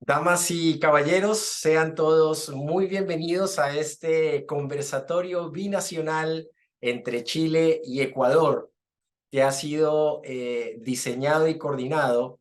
Damas y caballeros, sean todos muy bienvenidos a este conversatorio binacional entre Chile y Ecuador, que ha sido diseñado y coordinado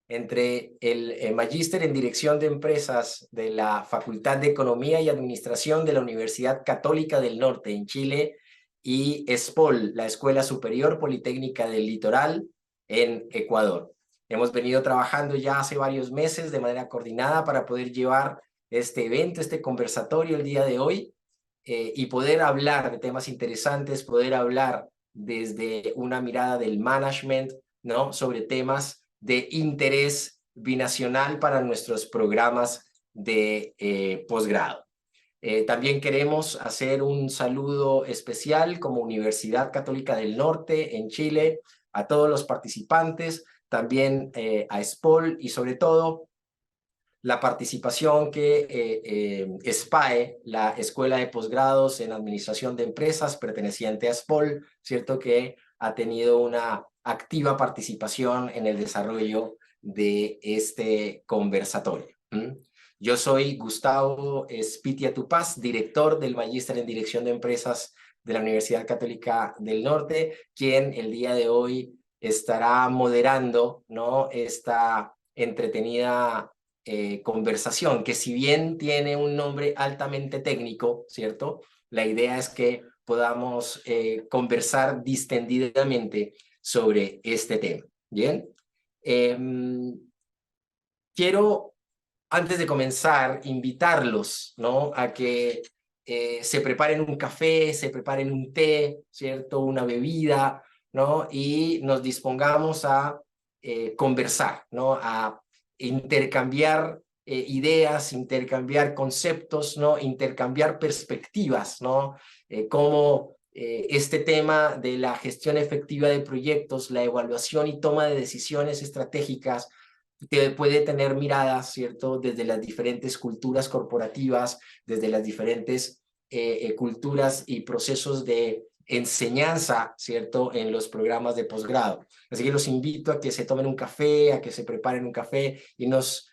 entre el Magíster en Dirección de Empresas de la Facultad de Economía y Administración de la Universidad Católica del Norte en Chile y ESPOL, la Escuela Superior Politécnica del Litoral en Ecuador. Hemos venido trabajando ya hace varios meses de manera coordinada para poder llevar este evento, este conversatorio el día de hoy y poder hablar de temas interesantes, poder hablar desde una mirada del management, ¿no? Sobre temas de interés binacional para nuestros programas de posgrado. También queremos hacer un saludo especial como Universidad Católica del Norte en Chile a todos los participantes, también a ESPOL y sobre todo la participación que SPAE, la Escuela de Posgrados en Administración de Empresas perteneciente a ESPOL, ¿cierto? Que ha tenido una activa participación en el desarrollo de este conversatorio. Yo soy Gustavo Spitia Tupaz, director del Magíster en Dirección de Empresas de la Universidad Católica del Norte, quien el día de hoy estará moderando, ¿no? Esta entretenida conversación, que si bien tiene un nombre altamente técnico, ¿cierto? La idea es que podamos conversar distendidamente sobre este tema. Bien. Quiero, antes de comenzar, invitarlos, ¿no? A que se preparen un café, se preparen un té, ¿cierto? Una bebida, ¿no? Y nos dispongamos a conversar, ¿no? A intercambiar ideas, intercambiar conceptos, ¿no? Intercambiar perspectivas, ¿no? Cómo este tema de la gestión efectiva de proyectos, la evaluación y toma de decisiones estratégicas que puede tener miradas, ¿cierto? Desde las diferentes culturas corporativas, desde las diferentes culturas y procesos de enseñanza, ¿cierto? En los programas de posgrado. Así que los invito a que se tomen un café, a que se preparen un café y nos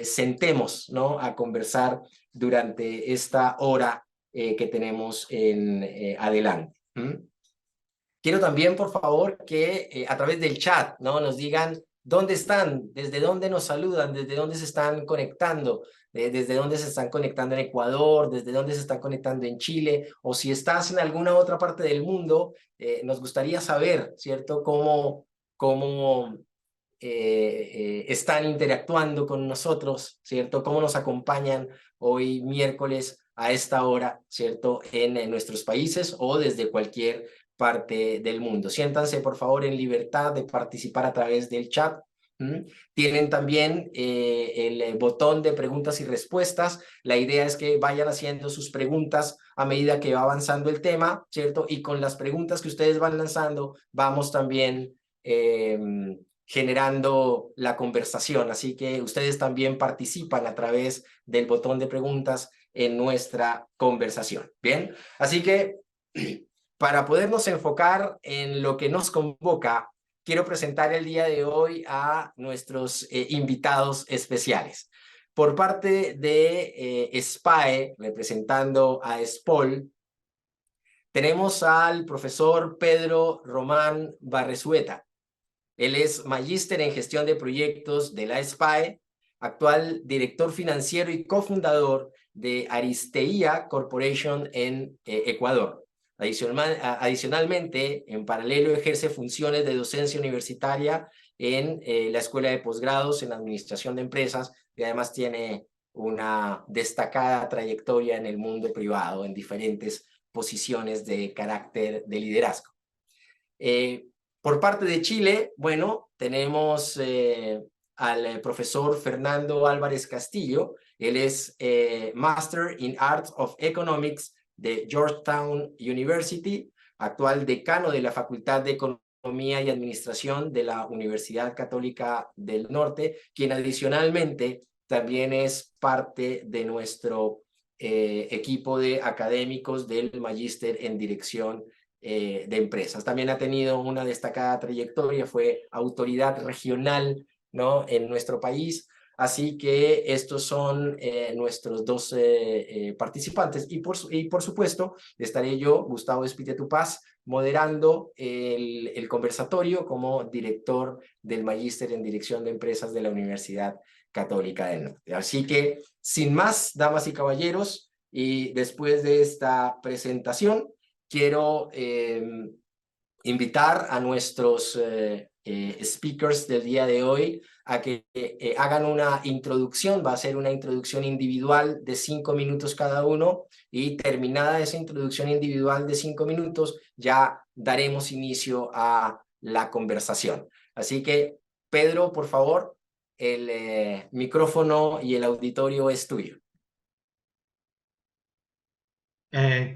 sentemos, ¿no? A conversar durante esta hora que tenemos en adelante. Quiero también, por favor, que a través del chat, ¿no? Nos digan dónde están, desde dónde nos saludan, desde dónde se están conectando, desde dónde se están conectando en Ecuador, desde dónde se están conectando en Chile, o si estás en alguna otra parte del mundo, nos gustaría saber, ¿cierto? Cómo están interactuando con nosotros, ¿cierto? Cómo nos acompañan hoy miércoles a esta hora, ¿cierto? En nuestros países o desde cualquier parte del mundo. Siéntanse, por favor, en libertad de participar a través del chat. Tienen también el botón de preguntas y respuestas. La idea es que vayan haciendo sus preguntas a medida que va avanzando el tema, ¿cierto? Y con las preguntas que ustedes van lanzando, vamos también generando la conversación. Así que ustedes también participan a través del botón de preguntas en nuestra conversación. Bien, así que para podernos enfocar en lo que nos convoca, quiero presentar el día de hoy a nuestros invitados especiales. Por parte de SPAE, representando a ESPOL, tenemos al profesor Pedro Román Barresueta. Él es magíster en gestión de proyectos de la SPAE, actual director financiero y cofundador de Aristeia Corporation en Ecuador. Adicionalmente, en paralelo ejerce funciones de docencia universitaria en la Escuela de Posgrados en Administración de Empresas y además tiene una destacada trayectoria en el mundo privado en diferentes posiciones de carácter de liderazgo. Por parte de Chile, bueno, tenemos al profesor Fernando Álvarez Castillo. Él es Master in Arts of Economics de Georgetown University, actual decano de la Facultad de Economía y Administración de la Universidad Católica del Norte, quien adicionalmente también es parte de nuestro equipo de académicos del Magíster en Dirección de Empresas. También ha tenido una destacada trayectoria, fue autoridad regional, ¿no? En nuestro país, Así que estos son nuestros dos participantes. Y por supuesto, estaré yo, Gustavo Espíritu Paz, moderando el conversatorio como director del Magíster en Dirección de Empresas de la Universidad Católica del Norte. Así que, sin más, damas y caballeros, y después de esta presentación, quiero invitar a nuestros speakers del día de hoy a que hagan una introducción. Va a ser una introducción individual de 5 minutos cada uno, y terminada esa introducción individual de 5 minutos, ya daremos inicio a la conversación. Así que, Pedro, por favor, el micrófono y el auditorio es tuyo.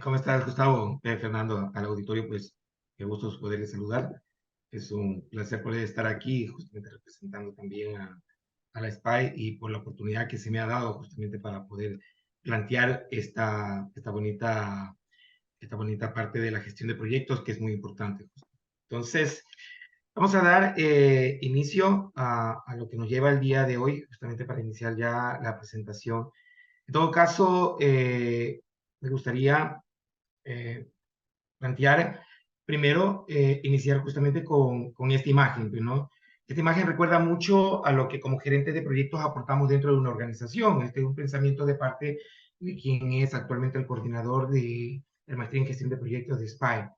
¿Cómo estás, Gustavo? Fernando, al auditorio, pues, qué gusto poderles saludar. Es un placer poder estar aquí, justamente representando también a la SPY y por la oportunidad que se me ha dado justamente para poder plantear esta bonita parte de la gestión de proyectos que es muy importante. Entonces, vamos a dar inicio a lo que nos lleva el día de hoy, justamente para iniciar ya la presentación. En todo caso, me gustaría eh, plantear, primero, iniciar justamente con esta imagen, ¿no? Esta imagen recuerda mucho a lo que como gerentes de proyectos aportamos dentro de una organización. Este es un pensamiento de parte de quien es actualmente el coordinador de maestría en gestión de proyectos de SPY.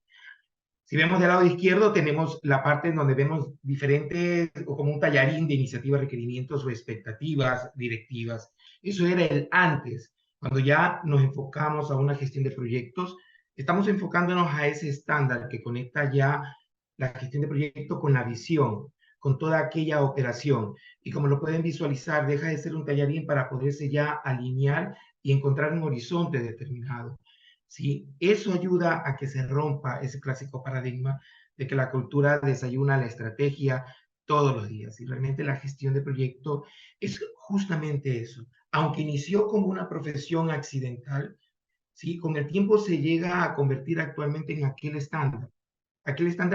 Si vemos del lado izquierdo, tenemos la parte en donde vemos diferentes, o como un tallarín de iniciativas, requerimientos o expectativas directivas. Eso era el antes. Cuando ya nos enfocamos a una gestión de proyectos, estamos enfocándonos a ese estándar que conecta ya la gestión de proyectos con la visión, con toda aquella operación. Y como lo pueden visualizar, deja de ser un tallarín para poderse ya alinear y encontrar un horizonte determinado. ¿Sí? Eso ayuda a que se rompa ese clásico paradigma de que la cultura desayuna la estrategia todos los días. Y realmente la gestión de proyecto es justamente eso. Aunque inició como una profesión accidental, ¿sí? Con el tiempo se llega a convertir actualmente en aquel estándar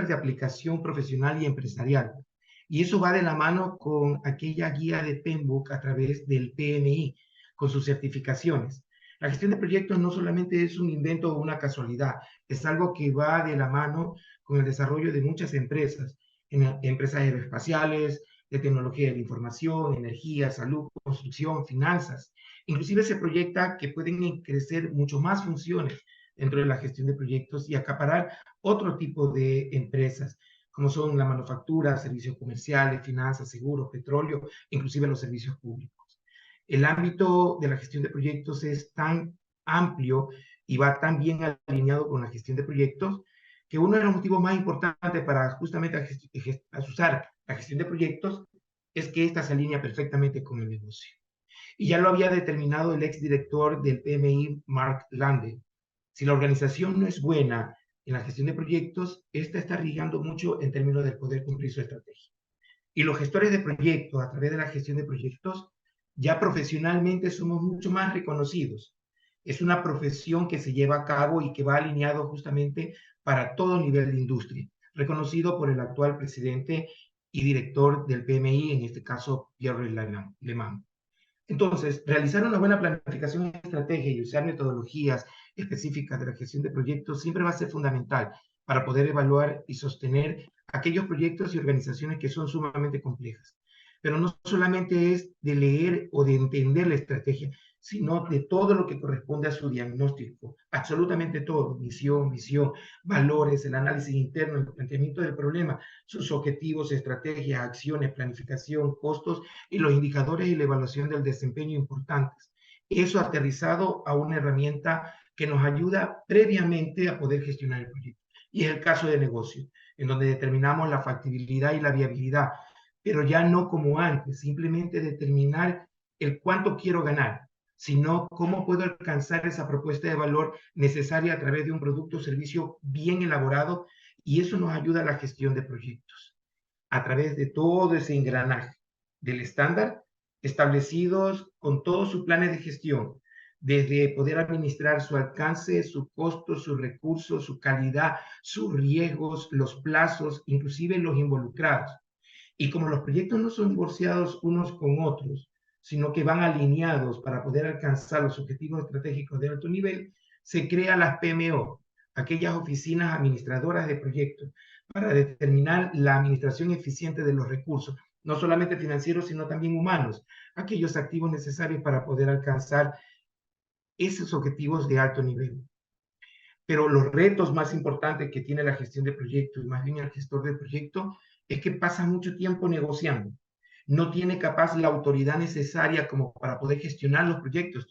de aplicación profesional y empresarial. Y eso va de la mano con aquella guía de PMBOK a través del PMI, con sus certificaciones. La gestión de proyectos no solamente es un invento o una casualidad, es algo que va de la mano con el desarrollo de muchas empresas, empresas aeroespaciales, de tecnología de la información, energía, salud, construcción, finanzas. Inclusive se proyecta que pueden crecer mucho más funciones dentro de la gestión de proyectos y acaparar otro tipo de empresas, como son la manufactura, servicios comerciales, finanzas, seguros, petróleo, inclusive los servicios públicos. El ámbito de la gestión de proyectos es tan amplio y va tan bien alineado con la gestión de proyectos que uno de los motivos más importantes para justamente usar la gestión de proyectos es que ésta se alinea perfectamente con el negocio. Y ya lo había determinado el exdirector del PMI, Mark Lande. Si la organización no es buena en la gestión de proyectos, esta está rigando mucho en términos de poder cumplir su estrategia. Y los gestores de proyectos, a través de la gestión de proyectos, ya profesionalmente somos mucho más reconocidos. Es una profesión que se lleva a cabo y que va alineado justamente para todo nivel de industria, reconocido por el actual presidente y director del PMI, en este caso Pierre Lemán. Entonces, realizar una buena planificación y estrategia y usar metodologías específicas de la gestión de proyectos siempre va a ser fundamental para poder evaluar y sostener aquellos proyectos y organizaciones que son sumamente complejas. Pero no solamente es de leer o de entender la estrategia, sino de todo lo que corresponde a su diagnóstico, absolutamente todo, misión, visión, valores, el análisis interno, el planteamiento del problema, sus objetivos, estrategias, acciones, planificación, costos y los indicadores y la evaluación del desempeño importantes. Eso aterrizado a una herramienta que nos ayuda previamente a poder gestionar el proyecto. Y es el caso de negocio, en donde determinamos la factibilidad y la viabilidad, pero ya no como antes, simplemente determinar el cuánto quiero ganar, sino cómo puedo alcanzar esa propuesta de valor necesaria a través de un producto o servicio bien elaborado, y eso nos ayuda a la gestión de proyectos a través de todo ese engranaje del estándar establecidos con todos sus planes de gestión, desde poder administrar su alcance, su costo, sus recursos, su calidad, sus riesgos, los plazos, inclusive los involucrados. Y como los proyectos no son divorciados unos con otros, sino que van alineados para poder alcanzar los objetivos estratégicos de alto nivel, se crean las PMO, aquellas oficinas administradoras de proyectos, para determinar la administración eficiente de los recursos, no solamente financieros, sino también humanos, aquellos activos necesarios para poder alcanzar esos objetivos de alto nivel. Pero los retos más importantes que tiene la gestión de proyectos, y más bien el gestor de proyecto, es que pasa mucho tiempo negociando. No tiene capaz la autoridad necesaria como para poder gestionar los proyectos,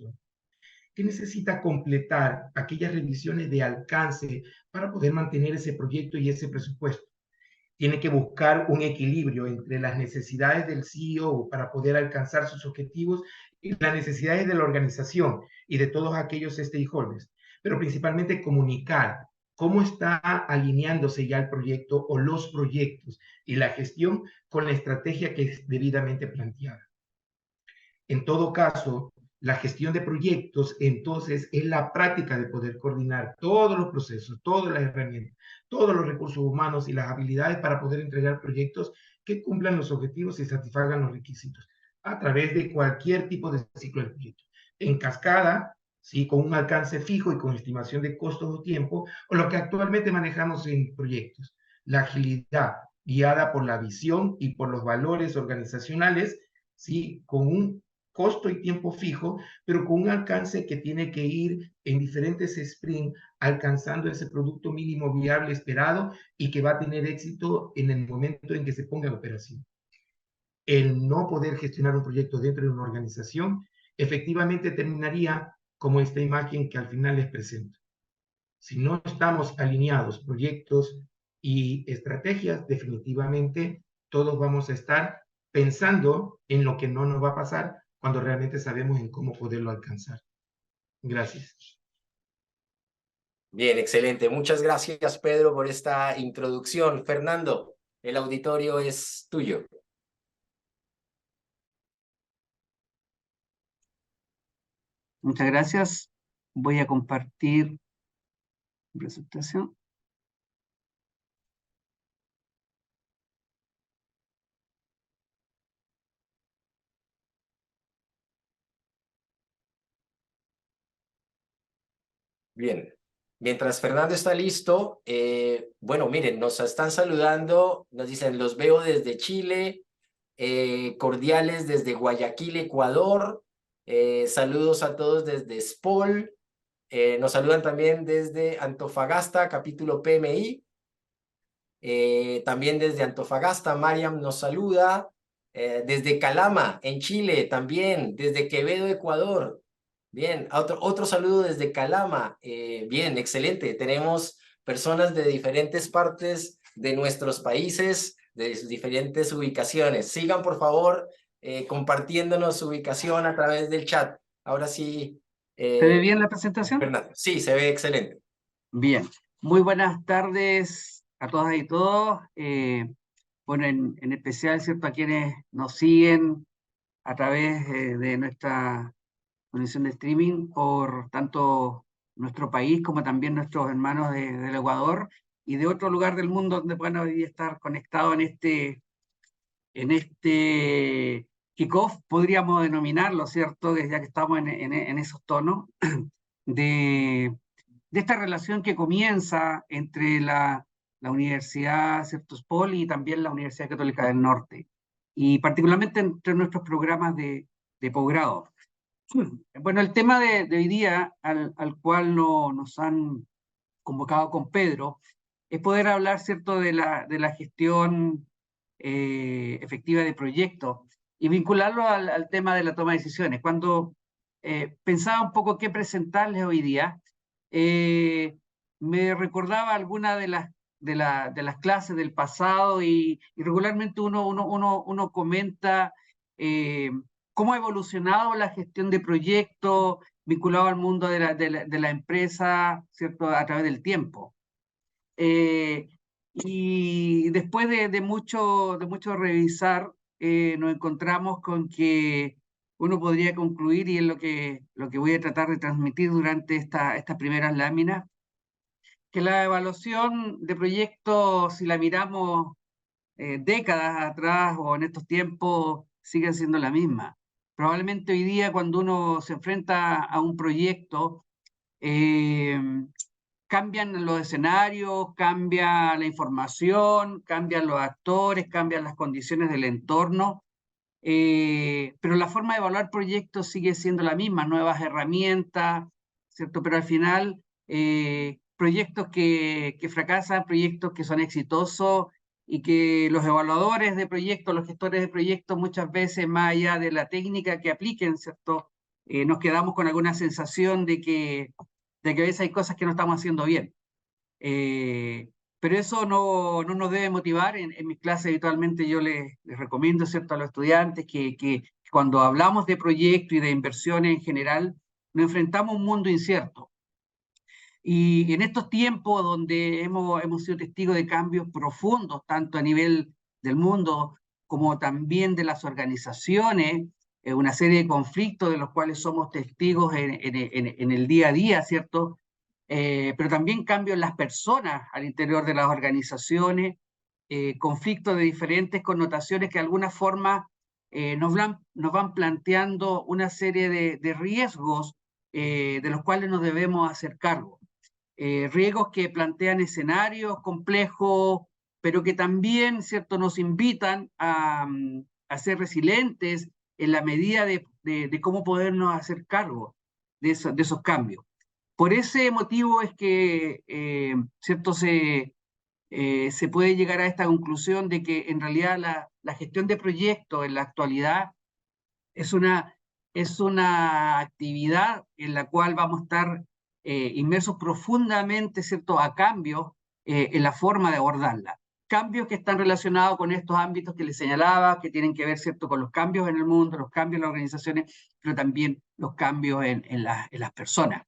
que necesita completar aquellas revisiones de alcance para poder mantener ese proyecto y ese presupuesto. Tiene que buscar un equilibrio entre las necesidades del CEO para poder alcanzar sus objetivos y las necesidades de la organización y de todos aquellos stakeholders, pero principalmente comunicar cómo está alineándose ya el proyecto o los proyectos y la gestión con la estrategia que es debidamente planteada. En todo caso, la gestión de proyectos, entonces, es la práctica de poder coordinar todos los procesos, todas las herramientas, todos los recursos humanos y las habilidades para poder entregar proyectos que cumplan los objetivos y satisfagan los requisitos a través de cualquier tipo de ciclo del proyecto. En cascada, ¿sí? Con un alcance fijo y con estimación de costos o tiempo, o lo que actualmente manejamos en proyectos. La agilidad guiada por la visión y por los valores organizacionales, ¿sí? Con un costo y tiempo fijo, pero con un alcance que tiene que ir en diferentes sprints alcanzando ese producto mínimo viable esperado y que va a tener éxito en el momento en que se ponga en operación. El no poder gestionar un proyecto dentro de una organización efectivamente terminaría como esta imagen que al final les presento. Si no estamos alineados proyectos y estrategias, definitivamente todos vamos a estar pensando en lo que no nos va a pasar cuando realmente sabemos en cómo poderlo alcanzar. Gracias. Bien, excelente. Muchas gracias, Pedro, por esta introducción. Fernando, el auditorio es tuyo. Muchas gracias. Voy a compartir presentación. Bien. Mientras Fernando está listo, bueno, miren, nos están saludando, nos dicen, los veo desde Chile, cordiales desde Guayaquil, Ecuador, saludos a todos desde SPOL, nos saludan también desde Antofagasta, capítulo PMI, también desde Antofagasta, Mariam nos saluda, desde Calama, en Chile, también, desde Quevedo, Ecuador. Bien, otro saludo desde Calama. Bien, excelente. Tenemos personas de diferentes partes de nuestros países, de sus diferentes ubicaciones. Sigan, por favor, compartiéndonos su ubicación a través del chat. Ahora sí. ¿Se ve bien la presentación? Fernando, sí, se ve excelente. Bien. Muy buenas tardes a todas y todos. Bueno, en especial, ¿cierto?, a quienes nos siguen a través de nuestra conexión de streaming por tanto nuestro país como también nuestros hermanos del Ecuador y de otro lugar del mundo donde puedan hoy estar conectados en este kickoff, podríamos denominarlo, ¿cierto?, ya que estamos en esos tonos de, de esta relación que comienza entre la Universidad, ¿cierto?, SPOL y también la Universidad Católica del Norte, y particularmente entre nuestros programas de posgrado. Bueno, el tema de hoy día al cual nos han convocado con Pedro es poder hablar, ¿cierto?, de la gestión efectiva de proyectos y vincularlo al tema de la toma de decisiones. Cuando pensaba un poco qué presentarles hoy día, me recordaba alguna de las clases del pasado y regularmente uno comenta cómo ha evolucionado la gestión de proyectos vinculado al mundo de la empresa, ¿cierto?, a través del tiempo. Y después de mucho revisar, nos encontramos con que uno podría concluir, y es lo que voy a tratar de transmitir durante estas primeras láminas, que la evaluación de proyectos, si la miramos décadas atrás o en estos tiempos, sigue siendo la misma. Probablemente hoy día cuando uno se enfrenta a un proyecto, cambian los escenarios, cambia la información, cambian los actores, cambian las condiciones del entorno, pero la forma de evaluar proyectos sigue siendo la misma, nuevas herramientas, ¿cierto? Pero al final, proyectos que fracasan, proyectos que son exitosos y que los evaluadores de proyectos, los gestores de proyectos, muchas veces, más allá de la técnica que apliquen, ¿cierto? Nos quedamos con alguna sensación de que a veces hay cosas que no estamos haciendo bien. Pero eso no nos debe motivar. En mis clases habitualmente yo les recomiendo, ¿cierto?, a los estudiantes que cuando hablamos de proyectos y de inversiones en general, nos enfrentamos a un mundo incierto. Y en estos tiempos donde hemos sido testigos de cambios profundos, tanto a nivel del mundo como también de las organizaciones, una serie de conflictos de los cuales somos testigos en el día a día, ¿cierto? Pero también cambios en las personas al interior de las organizaciones, conflictos de diferentes connotaciones que de alguna forma nos van planteando una serie de riesgos de los cuales nos debemos hacer cargo. Riesgos que plantean escenarios complejos, pero que también, ¿cierto?, nos invitan a ser resilientes en la medida de cómo podernos hacer cargo de esos cambios. Por ese motivo es que, ¿cierto?, se puede llegar a esta conclusión de que en realidad la gestión de proyectos en la actualidad es una actividad en la cual vamos a estar inmersos profundamente, ¿cierto?, a cambios en la forma de abordarla. Cambios que están relacionados con estos ámbitos que les señalaba, que tienen que ver, ¿cierto?, con los cambios en el mundo, los cambios en las organizaciones, pero también los cambios en las personas.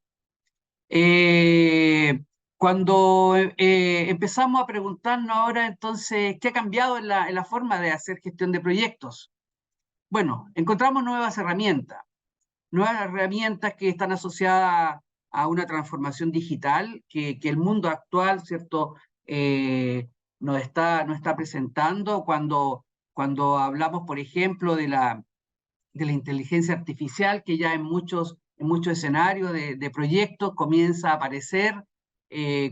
Cuando empezamos a preguntarnos ahora, entonces, ¿qué ha cambiado en la forma de hacer gestión de proyectos? Bueno, encontramos nuevas herramientas que están asociadas a una transformación digital que el mundo actual, ¿cierto?, nos está presentando cuando hablamos, por ejemplo, de la inteligencia artificial, que ya en muchos escenarios de proyectos comienza a aparecer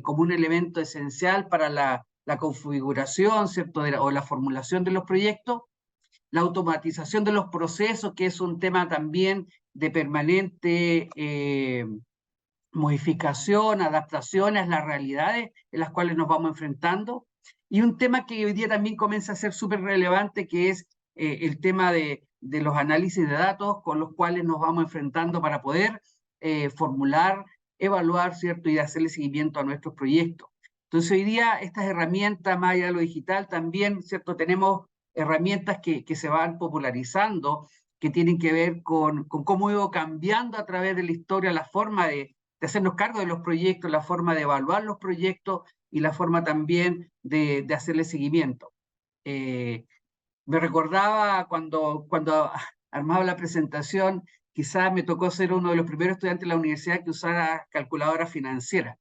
como un elemento esencial para la configuración, ¿cierto?, o la formulación de los proyectos. La automatización de los procesos, que es un tema también de permanente modificación, adaptaciones a las realidades en las cuales nos vamos enfrentando. Y un tema que hoy día también comienza a ser súper relevante, que es el tema de los análisis de datos con los cuales nos vamos enfrentando para poder formular, evaluar, ¿cierto?, y hacerle seguimiento a nuestros proyectos. Entonces hoy día estas herramientas, más allá de lo digital, también, ¿cierto?, tenemos herramientas que se van popularizando, que tienen que ver con cómo ha ido cambiando a través de la historia la forma de hacernos cargo de los proyectos, la forma de evaluar los proyectos y la forma también de hacerle seguimiento. Me recordaba cuando armaba la presentación, quizás me tocó ser uno de los primeros estudiantes de la universidad que usara calculadora financiera.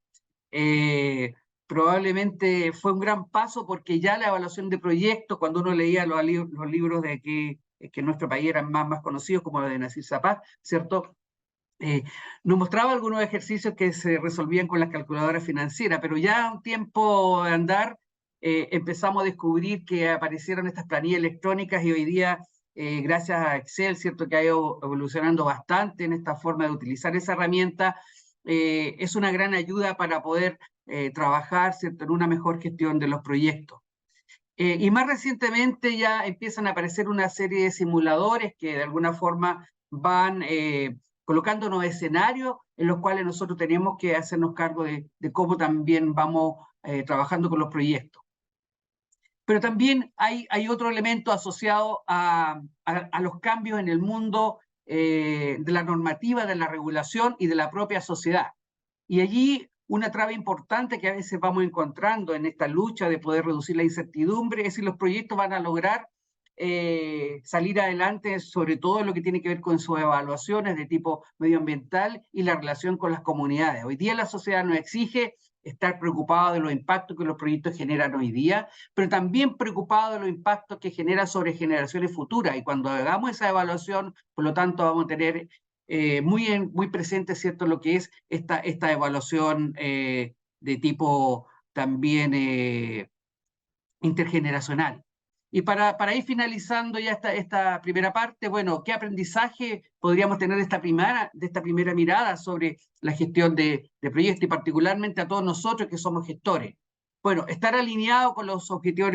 Probablemente fue un gran paso porque ya la evaluación de proyectos, cuando uno leía los libros de que en nuestro país eran más conocidos, como los de Nassir Zapaz, ¿cierto?, nos mostraba algunos ejercicios que se resolvían con las calculadoras financieras, pero ya un tiempo de andar empezamos a descubrir que aparecieron estas planillas electrónicas y hoy día, gracias a Excel, ¿cierto?, que ha ido evolucionando bastante en esta forma de utilizar esa herramienta, es una gran ayuda para poder trabajar, ¿cierto?, en una mejor gestión de los proyectos. Y más recientemente ya empiezan a aparecer una serie de simuladores que de alguna forma van colocándonos escenarios en los cuales nosotros tenemos que hacernos cargo de cómo también vamos trabajando con los proyectos. Pero también hay otro elemento asociado a los cambios en el mundo de la normativa, de la regulación y de la propia sociedad. Y allí una traba importante que a veces vamos encontrando en esta lucha de poder reducir la incertidumbre es si los proyectos van a lograr salir adelante, sobre todo en lo que tiene que ver con sus evaluaciones de tipo medioambiental y la relación con las comunidades. Hoy día la sociedad nos exige estar preocupado de los impactos que los proyectos generan hoy día, pero también preocupado de los impactos que generan sobre generaciones futuras. Y cuando hagamos esa evaluación, por lo tanto, vamos a tener muy presente, ¿cierto?, lo que es esta evaluación de tipo también intergeneracional. Y para ir finalizando ya esta primera parte, bueno, ¿qué aprendizaje podríamos tener de esta primera mirada sobre la gestión de proyectos y particularmente a todos nosotros que somos gestores? Bueno, estar alineado con los objetivos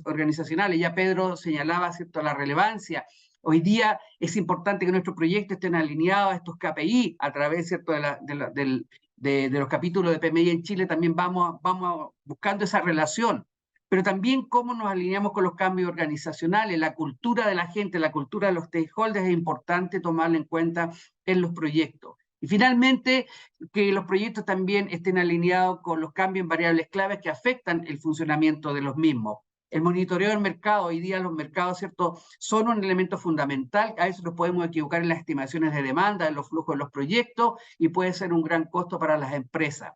organizacionales. Ya Pedro señalaba, ¿cierto?, la relevancia. Hoy día es importante que nuestros proyectos estén alineados a estos KPI a través, ¿cierto?, de los capítulos de PMI en Chile. También vamos buscando esa relación, pero también cómo nos alineamos con los cambios organizacionales, la cultura de la gente, la cultura de los stakeholders es importante tomarla en cuenta en los proyectos. Y finalmente, que los proyectos también estén alineados con los cambios en variables claves que afectan el funcionamiento de los mismos. El monitoreo del mercado, hoy día los mercados, ¿cierto?, son un elemento fundamental. A veces nos podemos equivocar en las estimaciones de demanda, en los flujos de los proyectos, y puede ser un gran costo para las empresas.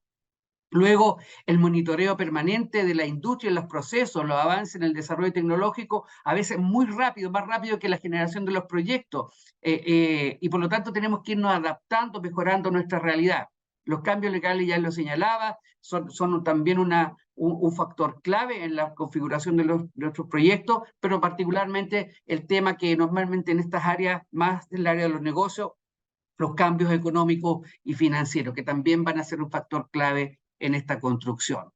Luego, el monitoreo permanente de la industria, los procesos, los avances en el desarrollo tecnológico, a veces muy rápido, más rápido que la generación de los proyectos. Y por lo tanto tenemos que irnos adaptando, mejorando nuestra realidad. Los cambios legales, ya lo señalaba, son también un factor clave en la configuración de nuestros proyectos, pero particularmente el tema que normalmente en estas áreas, más del área de los negocios, los cambios económicos y financieros, que también van a ser un factor clave en esta construcción.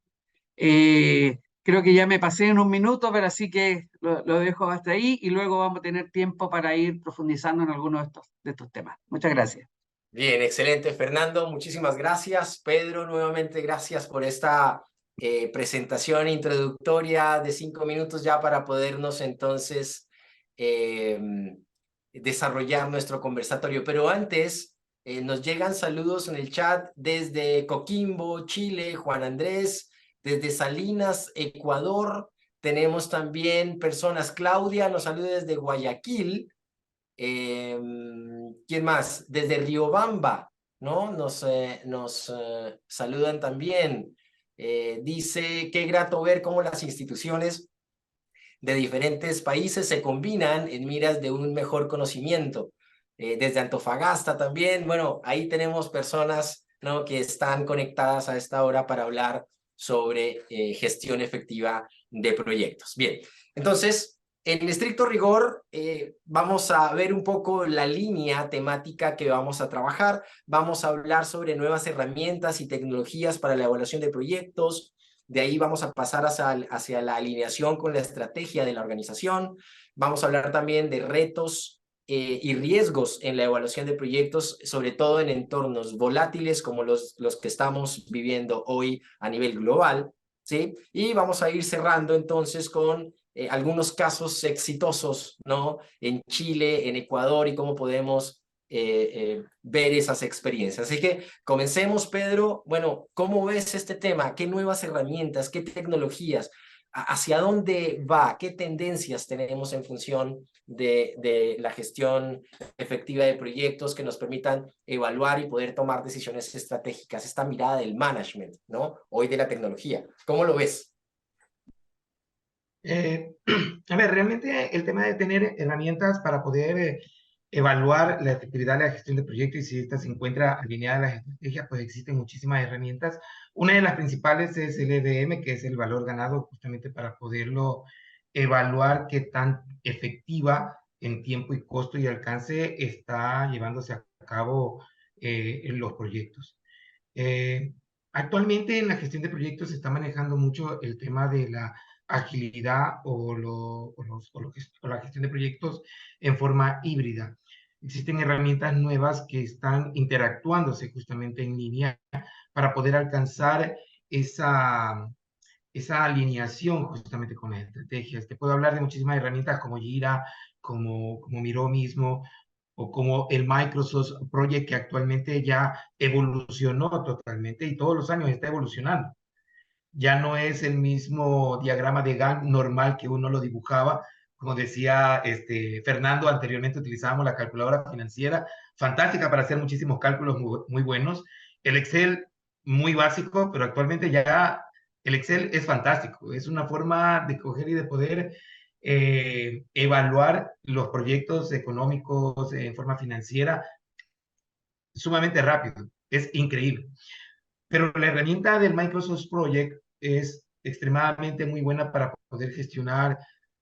Creo que ya me pasé en un minuto, pero así que lo dejo hasta ahí y luego vamos a tener tiempo para ir profundizando en algunos de estos temas. Muchas gracias. Bien, excelente, Fernando. Muchísimas gracias. Pedro, nuevamente gracias por esta presentación introductoria de 5 minutos ya para podernos entonces desarrollar nuestro conversatorio. Pero antes, nos llegan saludos en el chat desde Coquimbo, Chile, Juan Andrés, desde Salinas, Ecuador. Tenemos también personas, Claudia nos saluda desde Guayaquil. ¿Quién más? Desde Riobamba, ¿no? Nos saludan también. Dice, qué grato ver cómo las instituciones de diferentes países se combinan en miras de un mejor conocimiento. Desde Antofagasta también, bueno, ahí tenemos personas, ¿no?, que están conectadas a esta hora para hablar sobre gestión efectiva de proyectos. Bien, entonces, en estricto rigor, vamos a ver un poco la línea temática que vamos a trabajar. Vamos a hablar sobre nuevas herramientas y tecnologías para la evaluación de proyectos. De ahí vamos a pasar hacia la alineación con la estrategia de la organización. Vamos a hablar también de retos y riesgos en la evaluación de proyectos, sobre todo en entornos volátiles como los que estamos viviendo hoy a nivel global, ¿sí? Y vamos a ir cerrando entonces con algunos casos exitosos, ¿no?, en Chile, en Ecuador, y cómo podemos ver esas experiencias. Así que comencemos, Pedro. Bueno, ¿cómo ves este tema? ¿Qué nuevas herramientas, qué tecnologías, hacia dónde va, qué tendencias tenemos en función de la gestión efectiva de proyectos que nos permitan evaluar y poder tomar decisiones estratégicas? Esta mirada del management, ¿no?, hoy de la tecnología. ¿Cómo lo ves? A ver, realmente el tema de tener herramientas para poder evaluar la efectividad de la gestión de proyectos y si esta se encuentra alineada a las estrategias, pues existen muchísimas herramientas. Una de las principales es el EVM, que es el valor ganado, justamente para poderlo evaluar qué tan efectiva en tiempo y costo y alcance está llevándose a cabo en los proyectos. Actualmente en la gestión de proyectos se está manejando mucho el tema de la agilidad o la gestión de proyectos en forma híbrida. Existen herramientas nuevas que están interactuándose justamente en línea para poder alcanzar esa alineación justamente con las estrategias. Te puedo hablar de muchísimas herramientas como Jira, como Miro mismo, o como el Microsoft Project, que actualmente ya evolucionó totalmente y todos los años está evolucionando. Ya no es el mismo diagrama de Gantt normal que uno lo dibujaba. Como decía Fernando, anteriormente utilizábamos la calculadora financiera, fantástica para hacer muchísimos cálculos muy buenos. El Excel muy básico, pero actualmente ya el Excel es fantástico. Es una forma de coger y de poder evaluar los proyectos económicos en forma financiera sumamente rápido. Es increíble. Pero la herramienta del Microsoft Project es extremadamente muy buena para poder gestionar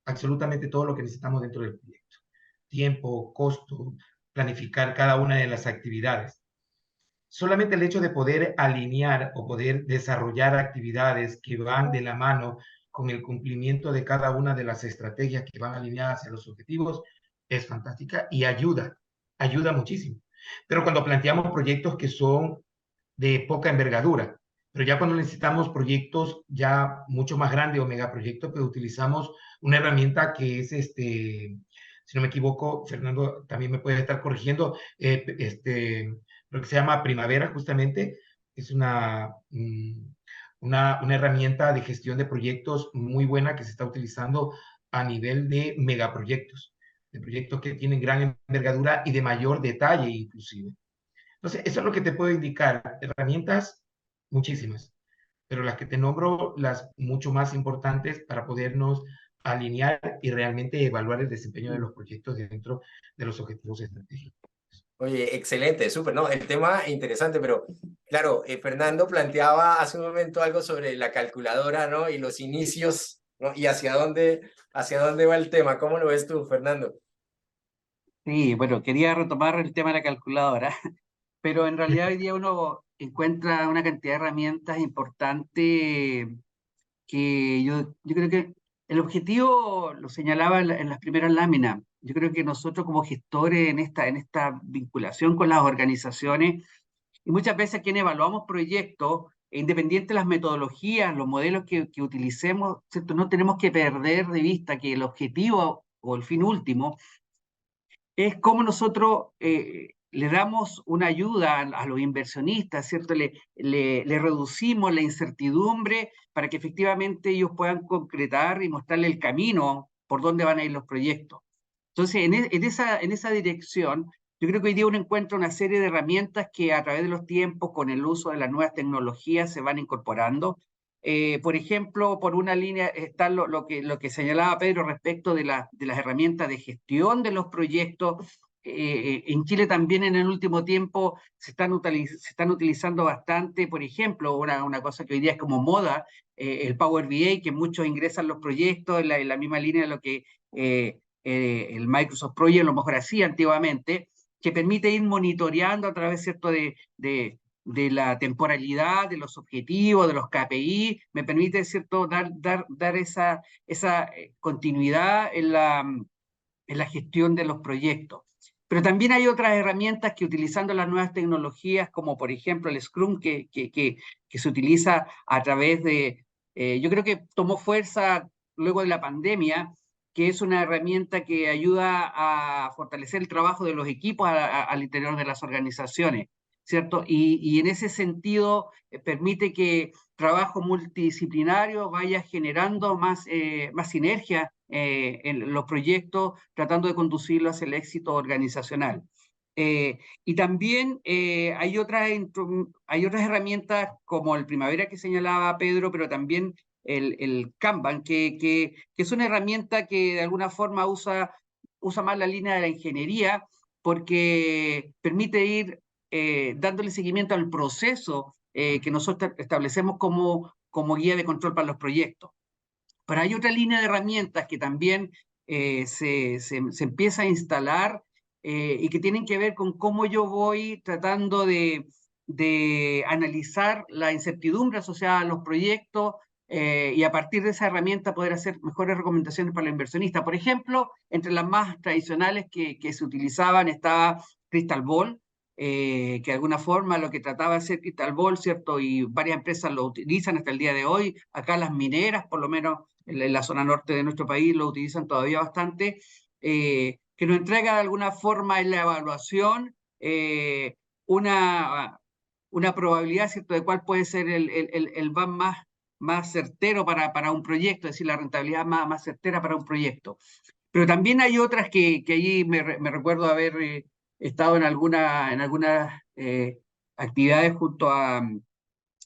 absolutamente todo lo que necesitamos dentro del proyecto. Tiempo, costo, planificar cada una de las actividades. Solamente el hecho de poder alinear o poder desarrollar actividades que van de la mano con el cumplimiento de cada una de las estrategias que van alineadas a los objetivos es fantástica y ayuda muchísimo. Pero cuando planteamos proyectos que son de poca envergadura, pero ya cuando necesitamos proyectos ya mucho más grandes o megaproyectos, pues utilizamos una herramienta que es si no me equivoco, Fernando también me puede estar corrigiendo, lo que se llama Primavera, justamente, es una herramienta de gestión de proyectos muy buena que se está utilizando a nivel de megaproyectos, de proyectos que tienen gran envergadura y de mayor detalle inclusive. Entonces, eso es lo que te puedo indicar. Herramientas, muchísimas, pero las que te nombro, las mucho más importantes para podernos alinear y realmente evaluar el desempeño de los proyectos dentro de los objetivos estratégicos. Oye, excelente, súper, ¿no? El tema interesante, pero claro, Fernando planteaba hace un momento algo sobre la calculadora, ¿no? Y los inicios, ¿no? Y hacia dónde va el tema. ¿Cómo lo ves tú, Fernando? Sí, bueno, quería retomar el tema de la calculadora, pero en realidad hoy día uno encuentra una cantidad de herramientas importantes que yo creo que el objetivo lo señalaba en las primeras láminas. Yo creo que nosotros como gestores en esta vinculación con las organizaciones, y muchas veces quienes evaluamos proyectos, independiente de las metodologías, los modelos que utilicemos, ¿cierto? No tenemos que perder de vista que el objetivo o el fin último es cómo nosotros le damos una ayuda a los inversionistas, ¿cierto? Le reducimos la incertidumbre para que efectivamente ellos puedan concretar y mostrarle el camino por dónde van a ir los proyectos. Entonces, en esa dirección, yo creo que hoy día uno encuentra una serie de herramientas que a través de los tiempos, con el uso de las nuevas tecnologías, se van incorporando. Por ejemplo, por una línea está lo que señalaba Pedro respecto de las herramientas de gestión de los proyectos. En Chile también en el último tiempo se están utilizando bastante, por ejemplo, una cosa que hoy día es como moda, el Power BI, que muchos ingresan los proyectos en la misma línea de lo que el Microsoft Project a lo mejor hacía antiguamente, que permite ir monitoreando a través, ¿cierto?, de la temporalidad, de los objetivos, de los KPI, me permite, ¿cierto?, dar esa continuidad en la gestión de los proyectos. Pero también hay otras herramientas que utilizando las nuevas tecnologías, como por ejemplo el Scrum, que se utiliza a través yo creo que tomó fuerza luego de la pandemia, que es una herramienta que ayuda a fortalecer el trabajo de los equipos al interior de las organizaciones, ¿cierto? Y en ese sentido permite que trabajo multidisciplinario vaya generando más sinergia en los proyectos, tratando de conducirlo hacia el éxito organizacional. Y también hay otras herramientas como el Primavera que señalaba Pedro, pero también el Kanban, que es una herramienta que de alguna forma usa más la línea de la ingeniería porque permite ir dándole seguimiento al proceso que nosotros establecemos como guía de control para los proyectos. Pero hay otra línea de herramientas que también se empieza a instalar y que tienen que ver con cómo yo voy tratando de analizar la incertidumbre asociada a los proyectos y a partir de esa herramienta poder hacer mejores recomendaciones para los inversionistas. Por ejemplo, entre las más tradicionales que se utilizaban estaba Crystal Ball, que de alguna forma lo que trataba de hacer Crystal Ball, ¿cierto? Y varias empresas lo utilizan hasta el día de hoy. Acá las mineras, por lo menos en la zona norte de nuestro país, lo utilizan todavía bastante, que nos entrega de alguna forma en la evaluación una, una probabilidad, ¿cierto?, de cuál puede ser el van más certero para un proyecto, es decir, la rentabilidad más certera para un proyecto. Pero también hay otras que allí me recuerdo haber estado en algunas actividades junto a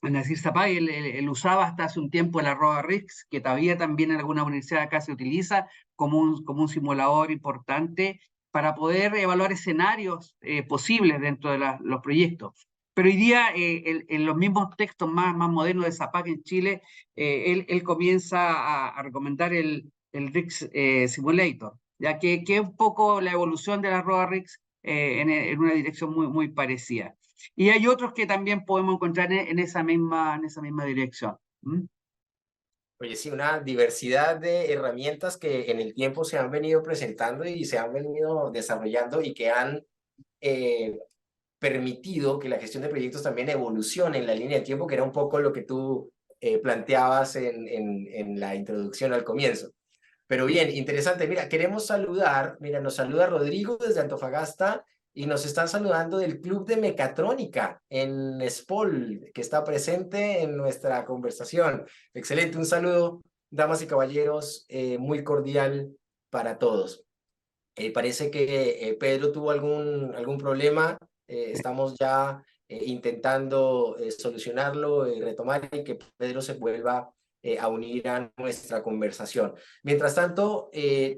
Nasir Zapag, él usaba hasta hace un tiempo el arroba RIX, que todavía también en alguna universidad acá se utiliza como un simulador importante para poder evaluar escenarios posibles dentro de los proyectos. Pero hoy día, en los mismos textos más modernos de Zapag en Chile, él comienza a recomendar el RIX Simulator, ya que es un poco la evolución del arroba RIX en una dirección muy parecida. Y hay otros que también podemos encontrar en esa misma dirección. ¿Mm? Oye, sí, una diversidad de herramientas que en el tiempo se han venido presentando y se han venido desarrollando y que han eh, permitido que la gestión de proyectos también evolucione en la línea de tiempo, que era un poco lo que tú planteabas en la introducción al comienzo. Pero bien, interesante. Mira, queremos saludar, mira, nos saluda Rodrigo desde Antofagasta y nos están saludando del Club de Mecatrónica en SPOL, que está presente en nuestra conversación. Excelente, un saludo, damas y caballeros, muy cordial para todos. Parece que Pedro tuvo algún problema. Estamos ya intentando solucionarlo, retomar y que Pedro se vuelva a unir a nuestra conversación. Mientras tanto,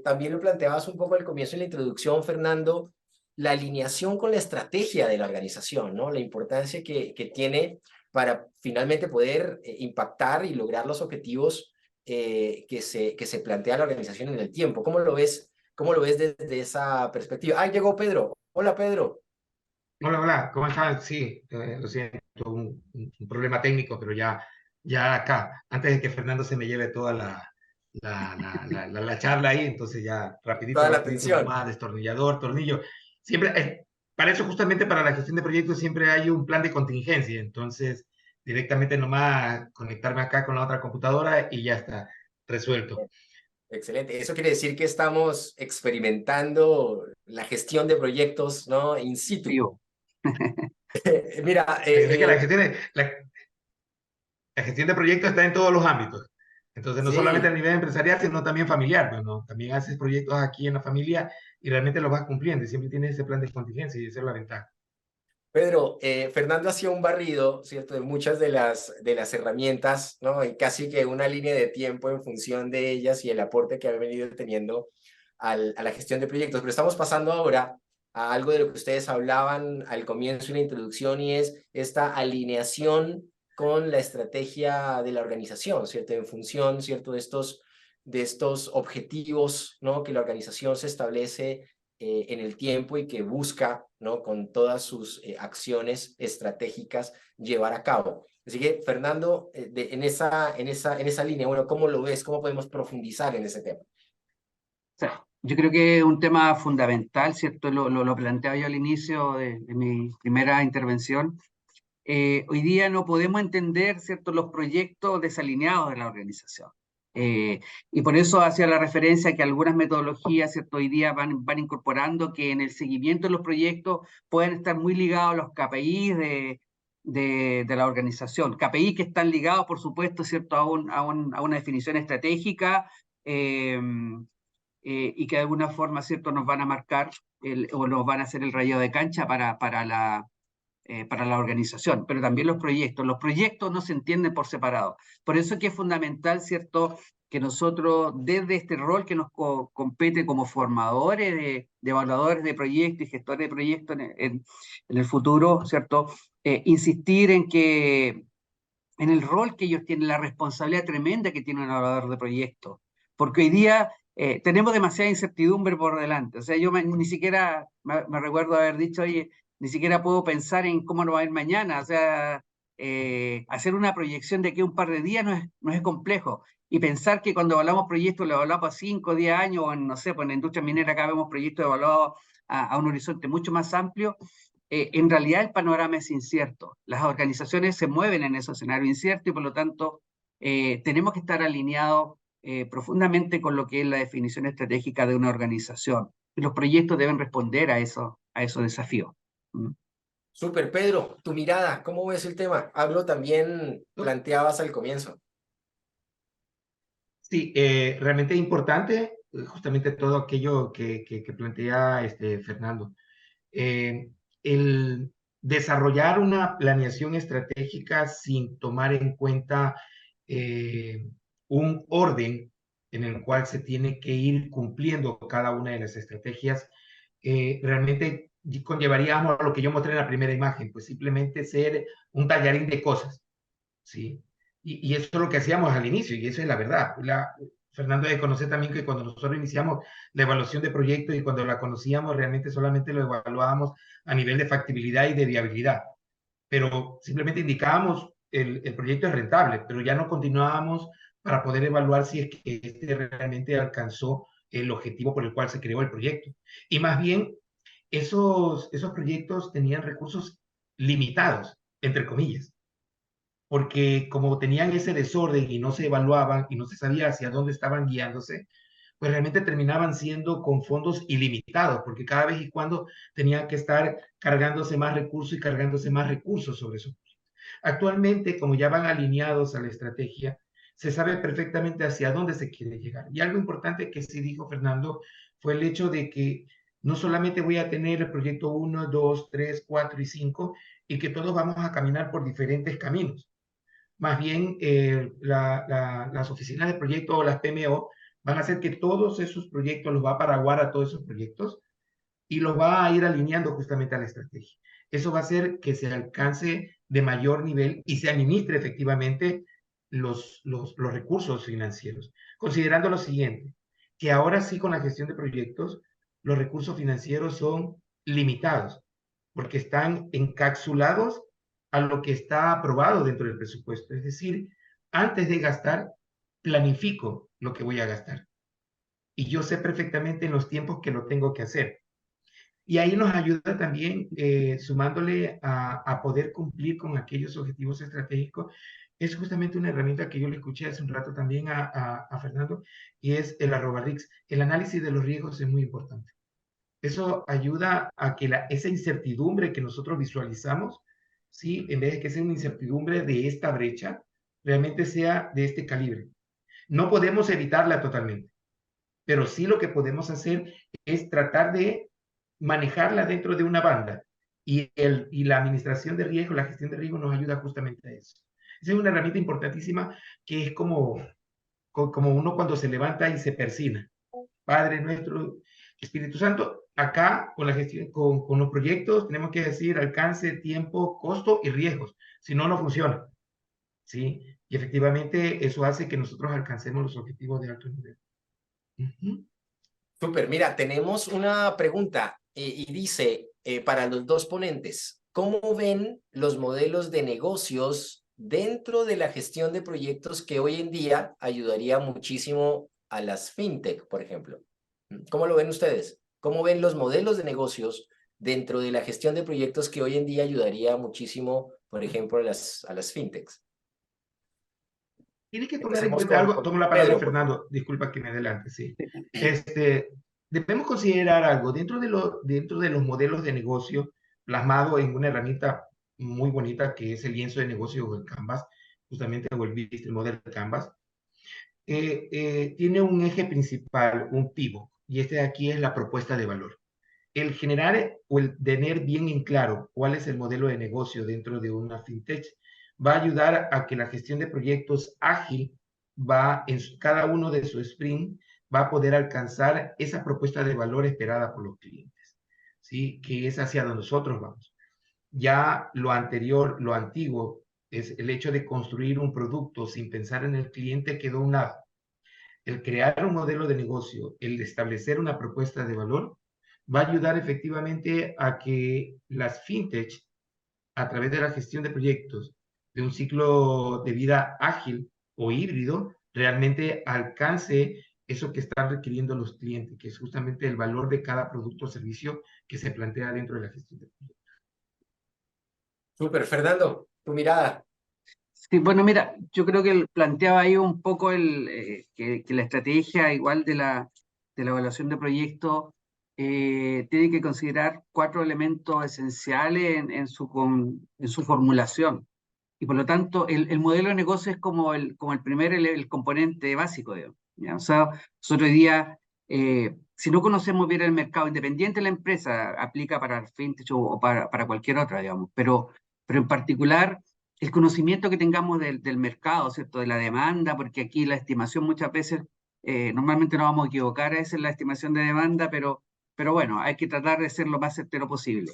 también lo planteabas un poco al comienzo en la introducción, Fernando, la alineación con la estrategia de la organización, ¿no? La importancia que tiene para finalmente poder impactar y lograr los objetivos que se plantea la organización en el tiempo. ¿Cómo lo ves? ¿Cómo lo ves desde esa perspectiva? ¡Ay, llegó Pedro! Hola, Pedro. Hola, hola, ¿cómo estás? Sí, lo siento, un problema técnico, pero ya acá, antes de que Fernando se me lleve toda la charla ahí, entonces ya Toda la rapidito atención. nomás, destornillador, tornillo. Siempre, para eso justamente para la gestión de proyectos siempre hay un plan de contingencia, entonces directamente nomás conectarme acá con la otra computadora y ya está resuelto. Excelente. Eso quiere decir que estamos experimentando la gestión de proyectos, ¿no? In situ. Vivo. Mira, Es que la gestión de proyectos está en todos los ámbitos. Entonces, no solamente a sí, nivel empresarial, sino también familiar. Bueno, también haces proyectos aquí en la familia y realmente los vas cumpliendo y siempre tienes ese plan de contingencia y esa es la ventaja. Pedro, Fernando hacía un barrido, ¿cierto? De muchas de las herramientas, ¿no? Y casi que una línea de tiempo en función de ellas y el aporte que ha venido teniendo a la gestión de proyectos. Pero estamos pasando ahora a algo de lo que ustedes hablaban al comienzo y la introducción y es esta alineación con la estrategia de la organización, ¿cierto? En función, ¿cierto? De estos objetivos, ¿no? Que la organización se establece en el tiempo y que busca, ¿no? Con todas sus acciones estratégicas llevar a cabo. Así que, Fernando, en esa línea, bueno, ¿cómo lo ves? ¿Cómo podemos profundizar en ese tema? O sea, yo creo que es un tema fundamental, ¿cierto? Lo planteaba yo al inicio de mi primera intervención. Hoy día no podemos entender, ¿cierto?, los proyectos desalineados de la organización. Y por eso hacía la referencia a que algunas metodologías, ¿cierto?, hoy día van incorporando que en el seguimiento de los proyectos pueden estar muy ligados a los KPIs de la organización. KPIs que están ligados, por supuesto, ¿cierto?, a una definición estratégica y que de alguna forma, ¿cierto?, nos van a marcar o nos van a hacer el rayado de cancha para la organización, pero también los proyectos. Los proyectos no se entienden por separado. Por eso es que es fundamental, ¿cierto?, que nosotros, desde este rol que nos compete como formadores de evaluadores de proyectos y gestores de proyectos en el futuro, ¿cierto?, insistir en el rol que ellos tienen, la responsabilidad tremenda que tiene un evaluador de proyectos. Porque hoy día tenemos demasiada incertidumbre por delante. O sea, yo ni siquiera me recuerdo haber dicho, oye, ni siquiera puedo pensar en cómo nos va a ir mañana. O sea, hacer una proyección de aquí a un par de días no es complejo. Y pensar que cuando evaluamos proyectos, lo evaluamos a 5 o 10 años, o en, no sé, pues en la industria minera acá vemos proyectos evaluados a un horizonte mucho más amplio. En realidad el panorama es incierto. Las organizaciones se mueven en ese escenario incierto y por lo tanto tenemos que estar alineados profundamente con lo que es la definición estratégica de una organización. Y los proyectos deben responder a esos desafíos. ¿Mm? Súper, Pedro, tu mirada, ¿cómo ves el tema? Hablo también, ¿No? planteabas al comienzo. Sí, realmente importante justamente todo aquello que plantea Fernando. Eh, el, desarrollar una planeación estratégica sin tomar en cuenta un orden en el cual se tiene que ir cumpliendo cada una de las estrategias, realmente conllevaríamos a lo que yo mostré en la primera imagen, pues simplemente ser un tallarín de cosas, ¿sí? Y eso es lo que hacíamos al inicio, y eso es la verdad. Fernando debe conocer también que cuando nosotros iniciamos la evaluación de proyectos y cuando la conocíamos, realmente solamente lo evaluábamos a nivel de factibilidad y de viabilidad, pero simplemente indicábamos el proyecto es rentable, pero ya no continuábamos para poder evaluar si es que este realmente alcanzó el objetivo por el cual se creó el proyecto. Y más bien, esos proyectos tenían recursos limitados, entre comillas, porque como tenían ese desorden y no se evaluaban y no se sabía hacia dónde estaban guiándose, pues realmente terminaban siendo con fondos ilimitados, porque cada vez y cuando tenía que estar cargándose más recursos y cargándose más recursos sobre eso. Actualmente, como ya van alineados a la estrategia, se sabe perfectamente hacia dónde se quiere llegar. Y algo importante que sí dijo Fernando fue el hecho de que no solamente voy a tener el proyecto 1, 2, 3, 4 y 5, y que todos vamos a caminar por diferentes caminos. Más bien, las oficinas de proyecto o las PMO van a hacer que todos esos proyectos los va a paraguar a todos esos proyectos y los va a ir alineando justamente a la estrategia. Eso va a hacer que se alcance de mayor nivel y se administre efectivamente los recursos financieros, considerando lo siguiente, que ahora sí con la gestión de proyectos, los recursos financieros son limitados, porque están encapsulados a lo que está aprobado dentro del presupuesto. Es decir, antes de gastar, planifico lo que voy a gastar. Y yo sé perfectamente en los tiempos que lo tengo que hacer. Y ahí nos ayuda también, sumándole a poder cumplir con aquellos objetivos estratégicos. Es justamente una herramienta que yo le escuché hace un rato también a Fernando, y es el @RIX. El análisis de los riesgos es muy importante. Eso ayuda a que esa incertidumbre que nosotros visualizamos, ¿sí? En vez de que sea una incertidumbre de esta brecha, realmente sea de este calibre. No podemos evitarla totalmente, pero sí lo que podemos hacer es tratar de manejarla dentro de una banda. Y la administración de riesgo, la gestión de riesgo nos ayuda justamente a eso. Esa es una herramienta importantísima que es como uno cuando se levanta y se persina. Padre nuestro, Espíritu Santo, acá con la gestión, con los proyectos tenemos que decir alcance, tiempo, costo y riesgos. Si no, no funciona. ¿Sí? Y efectivamente eso hace que nosotros alcancemos los objetivos de alto nivel. Súper, mira, tenemos una pregunta y dice, para los dos ponentes, ¿cómo ven los modelos de negocios dentro de la gestión de proyectos que hoy en día ayudaría muchísimo a las fintech, por ejemplo? ¿Cómo lo ven ustedes? ¿Cómo ven los modelos de negocios dentro de la gestión de proyectos que hoy en día ayudaría muchísimo, por ejemplo, a las fintechs? Tiene que tomar en Empecemos cuenta algo, con tomo la palabra Pedro, por Fernando, favor. disculpa que me adelante, sí. Debemos considerar algo dentro de los modelos de negocio plasmado en una herramienta muy bonita que es el lienzo de negocio o el Canvas, justamente o el modelo de Canvas. Tiene un eje principal, un pivot, y este de aquí es la propuesta de valor. El generar o el tener bien en claro cuál es el modelo de negocio dentro de una fintech va a ayudar a que la gestión de proyectos ágil va en cada uno de su sprint va a poder alcanzar esa propuesta de valor esperada por los clientes, ¿sí? Que es hacia donde nosotros vamos. Ya lo anterior, lo antiguo, es el hecho de construir un producto sin pensar en el cliente quedó a un lado. El crear un modelo de negocio, el establecer una propuesta de valor, va a ayudar efectivamente a que las fintech, a través de la gestión de proyectos, de un ciclo de vida ágil o híbrido, realmente alcance eso que están requiriendo los clientes, que es justamente el valor de cada producto o servicio que se plantea dentro de la gestión de proyectos. Súper, Fernando, tu mirada. Sí, bueno, mira, yo creo que planteaba ahí un poco que la estrategia igual de la evaluación de proyectos tiene que considerar 4 elementos esenciales en su formulación. Y por lo tanto, el modelo de negocio es como el primer el componente básico, digamos, ¿ya? O sea, nosotros hoy día si no conocemos bien el mercado, independiente de la empresa, aplica para el fintech o para cualquier otra, digamos, pero en particular el conocimiento que tengamos del mercado, ¿cierto? De la demanda, porque aquí la estimación muchas veces, normalmente nos vamos a equivocar a veces en la estimación de demanda, pero bueno, hay que tratar de ser lo más certero posible.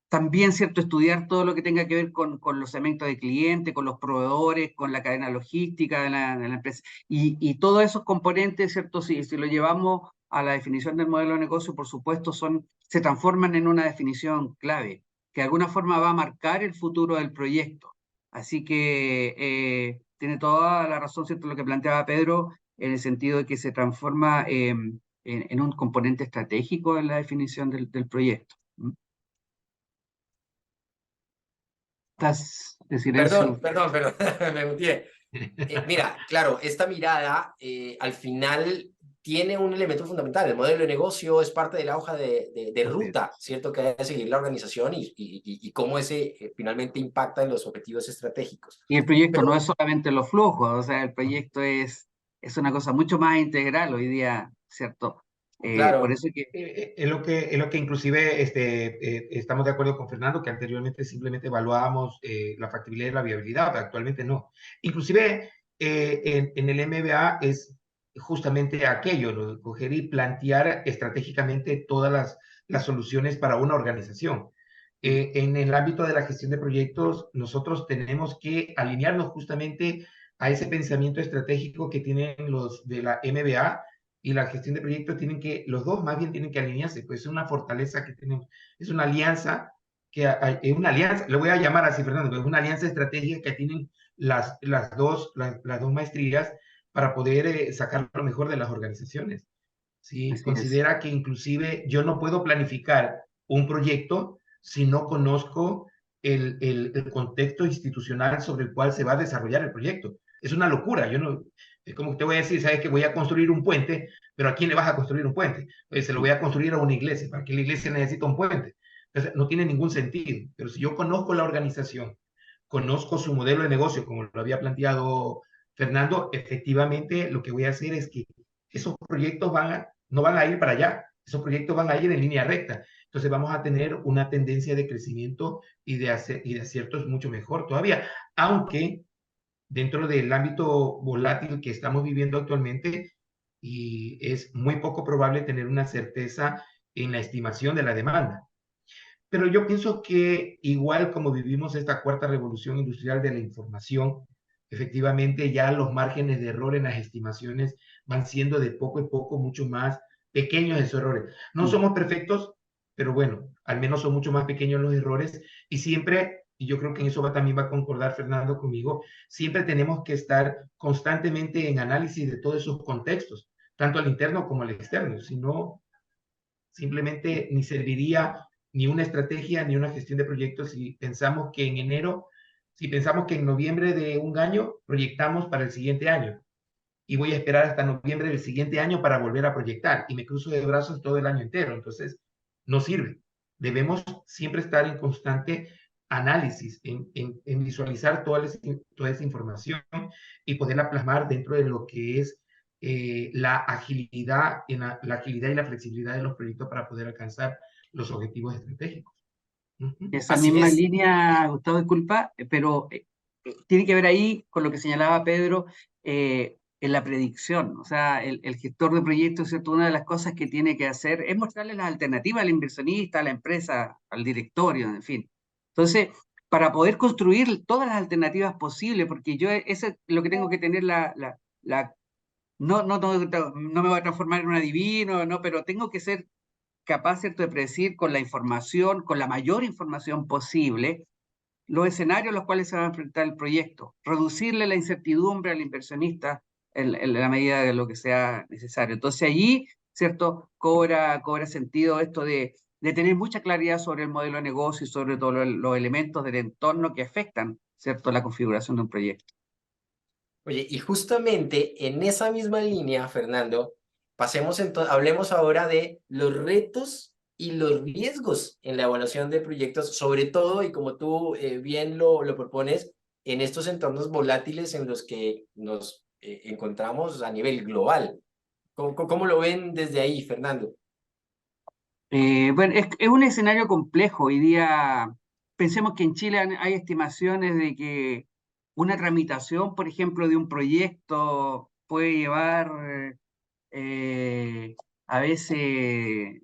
También, ¿cierto?, estudiar todo lo que tenga que ver con los segmentos de cliente, con los proveedores, con la cadena logística de la empresa. Y todos esos componentes, ¿cierto?, si lo llevamos a la definición del modelo de negocio, por supuesto, se transforman en una definición clave, que de alguna forma va a marcar el futuro del proyecto. Así que tiene toda la razón, ¿cierto?, lo que planteaba Pedro, en el sentido de que se transforma en un componente estratégico en la definición del proyecto. Estás de silencio. Perdón, me muteé. Mira, claro, esta mirada al final tiene un elemento fundamental. El modelo de negocio es parte de la hoja de ruta, ¿cierto? Que debe seguir la organización y cómo ese finalmente impacta en los objetivos estratégicos. Y el proyecto no Pero, es solamente los flujos, o sea, el proyecto es una cosa mucho más integral hoy día, ¿cierto? Por claro, eso que... Es lo que inclusive estamos de acuerdo con Fernando, que anteriormente simplemente evaluábamos la factibilidad y la viabilidad, pero actualmente no. Inclusive en el MBA es justamente aquello, ¿no? De coger y plantear estratégicamente todas las soluciones para una organización. En el ámbito de la gestión de proyectos, nosotros tenemos que alinearnos justamente a ese pensamiento estratégico que tienen los de la MBA y la gestión de proyectos, los dos más bien tienen que alinearse, pues es una fortaleza que tenemos, es una alianza, le voy a llamar así, Fernando, pero es una alianza estratégica que tienen las dos maestrías para poder sacar lo mejor de las organizaciones. ¿Sí? Así es. Considera que inclusive yo no puedo planificar un proyecto si no conozco el contexto institucional sobre el cual se va a desarrollar el proyecto. Es una locura. Yo no, es como que te voy a decir, sabes que voy a construir un puente, pero ¿a quién le vas a construir un puente? Pues se lo voy a construir a una iglesia. ¿Para qué la iglesia necesita un puente? Entonces, no tiene ningún sentido. Pero si yo conozco la organización, conozco su modelo de negocio, como lo había planteado Fernando, efectivamente lo que voy a hacer es que esos proyectos no van a ir para allá, esos proyectos van a ir en línea recta. Entonces vamos a tener una tendencia de crecimiento y de aciertos mucho mejor todavía, aunque dentro del ámbito volátil que estamos viviendo actualmente, y es muy poco probable tener una certeza en la estimación de la demanda. Pero yo pienso que igual como vivimos esta cuarta revolución industrial de la información, efectivamente ya los márgenes de error en las estimaciones van siendo de poco en poco mucho más pequeños esos errores. No somos perfectos, pero bueno, al menos son mucho más pequeños los errores y siempre, y yo creo que en eso también va a concordar Fernando conmigo, siempre tenemos que estar constantemente en análisis de todos esos contextos, tanto al interno como al externo, si no, simplemente ni serviría ni una estrategia ni una gestión de proyectos si pensamos que en enero, si pensamos que en noviembre de un año proyectamos para el siguiente año y voy a esperar hasta noviembre del siguiente año para volver a proyectar y me cruzo de brazos todo el año entero. Entonces, no sirve. Debemos siempre estar en constante análisis, en visualizar toda esa información y poderla plasmar dentro de lo que es la agilidad, la agilidad y la flexibilidad de los proyectos para poder alcanzar los objetivos estratégicos. Esa así misma es. línea, Gustavo, disculpa, pero tiene que ver ahí con lo que señalaba Pedro en la predicción. O sea, el gestor de proyectos, ¿cierto? Una de las cosas que tiene que hacer es mostrarle las alternativas al inversionista, a la empresa, al directorio, en fin. Entonces, para poder construir todas las alternativas posibles, porque yo eso es lo que tengo que tener no me voy a transformar en un adivino, no, pero tengo que ser capaz, ¿cierto?, de predecir con la información, con la mayor información posible, los escenarios a los cuales se va a enfrentar el proyecto, reducirle la incertidumbre al inversionista en la medida de lo que sea necesario. Entonces allí, ¿cierto?, cobra sentido esto de tener mucha claridad sobre el modelo de negocio y sobre todos los elementos del entorno que afectan, ¿cierto?, la configuración de un proyecto. Oye, y justamente en esa misma línea, Fernando, hablemos ahora de los retos y los riesgos en la evaluación de proyectos, sobre todo, y como tú bien lo propones, en estos entornos volátiles en los que nos encontramos a nivel global. ¿Cómo lo ven desde ahí, Fernando? Bueno, es un escenario complejo. Hoy día, pensemos que en Chile hay estimaciones de que una tramitación, por ejemplo, de un proyecto puede llevar a veces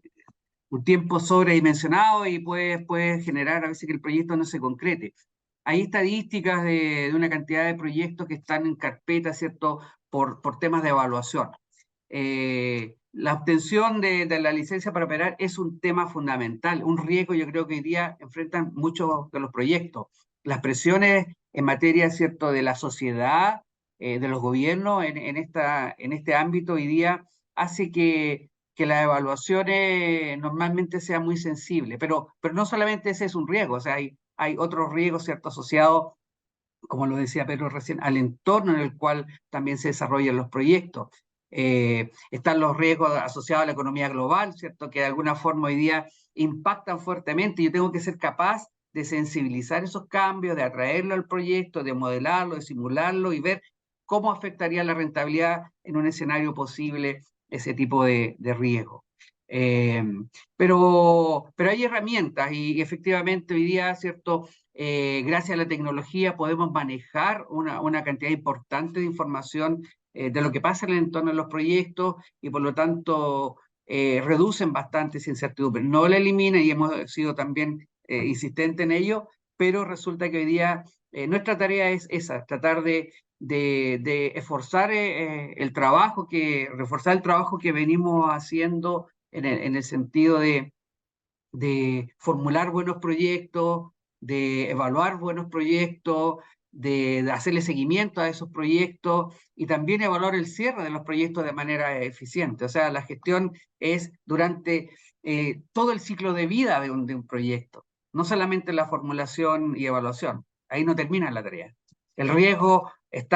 un tiempo sobredimensionado y puede generar a veces que el proyecto no se concrete. Hay estadísticas de una cantidad de proyectos que están en carpeta, ¿cierto?, por temas de evaluación. La obtención de la licencia para operar es un tema fundamental, un riesgo yo creo que hoy día enfrentan muchos de los proyectos. Las presiones en materia, ¿cierto?, de la sociedad, de los gobiernos en este ámbito hoy día hace que las evaluaciones normalmente sean muy sensibles, pero no solamente ese es un riesgo, o sea, hay otros riesgos, ¿cierto?, asociados, como lo decía Pedro recién, al entorno en el cual también se desarrollan los proyectos. Están los riesgos asociados a la economía global, ¿cierto?, que de alguna forma hoy día impactan fuertemente. Yo tengo que ser capaz de sensibilizar esos cambios, de atraerlo al proyecto, de modelarlo, de simularlo y ver cómo afectaría la rentabilidad en un escenario posible ese tipo de riesgo. Eh, pero hay herramientas y efectivamente hoy día, ¿cierto? Gracias a la tecnología podemos manejar una cantidad importante de información de lo que pasa en el entorno de los proyectos y por lo tanto reducen bastante esa incertidumbre. No la elimina y hemos sido también insistentes en ello, pero resulta que hoy día nuestra tarea es esa, tratar de esforzar reforzar el trabajo que venimos haciendo en el sentido de formular buenos proyectos, de evaluar buenos proyectos, de hacerle seguimiento a esos proyectos y también evaluar el cierre de los proyectos de manera eficiente. O sea, la gestión es durante todo el ciclo de vida de un proyecto, no solamente la formulación y evaluación. Ahí no termina la tarea. El riesgo es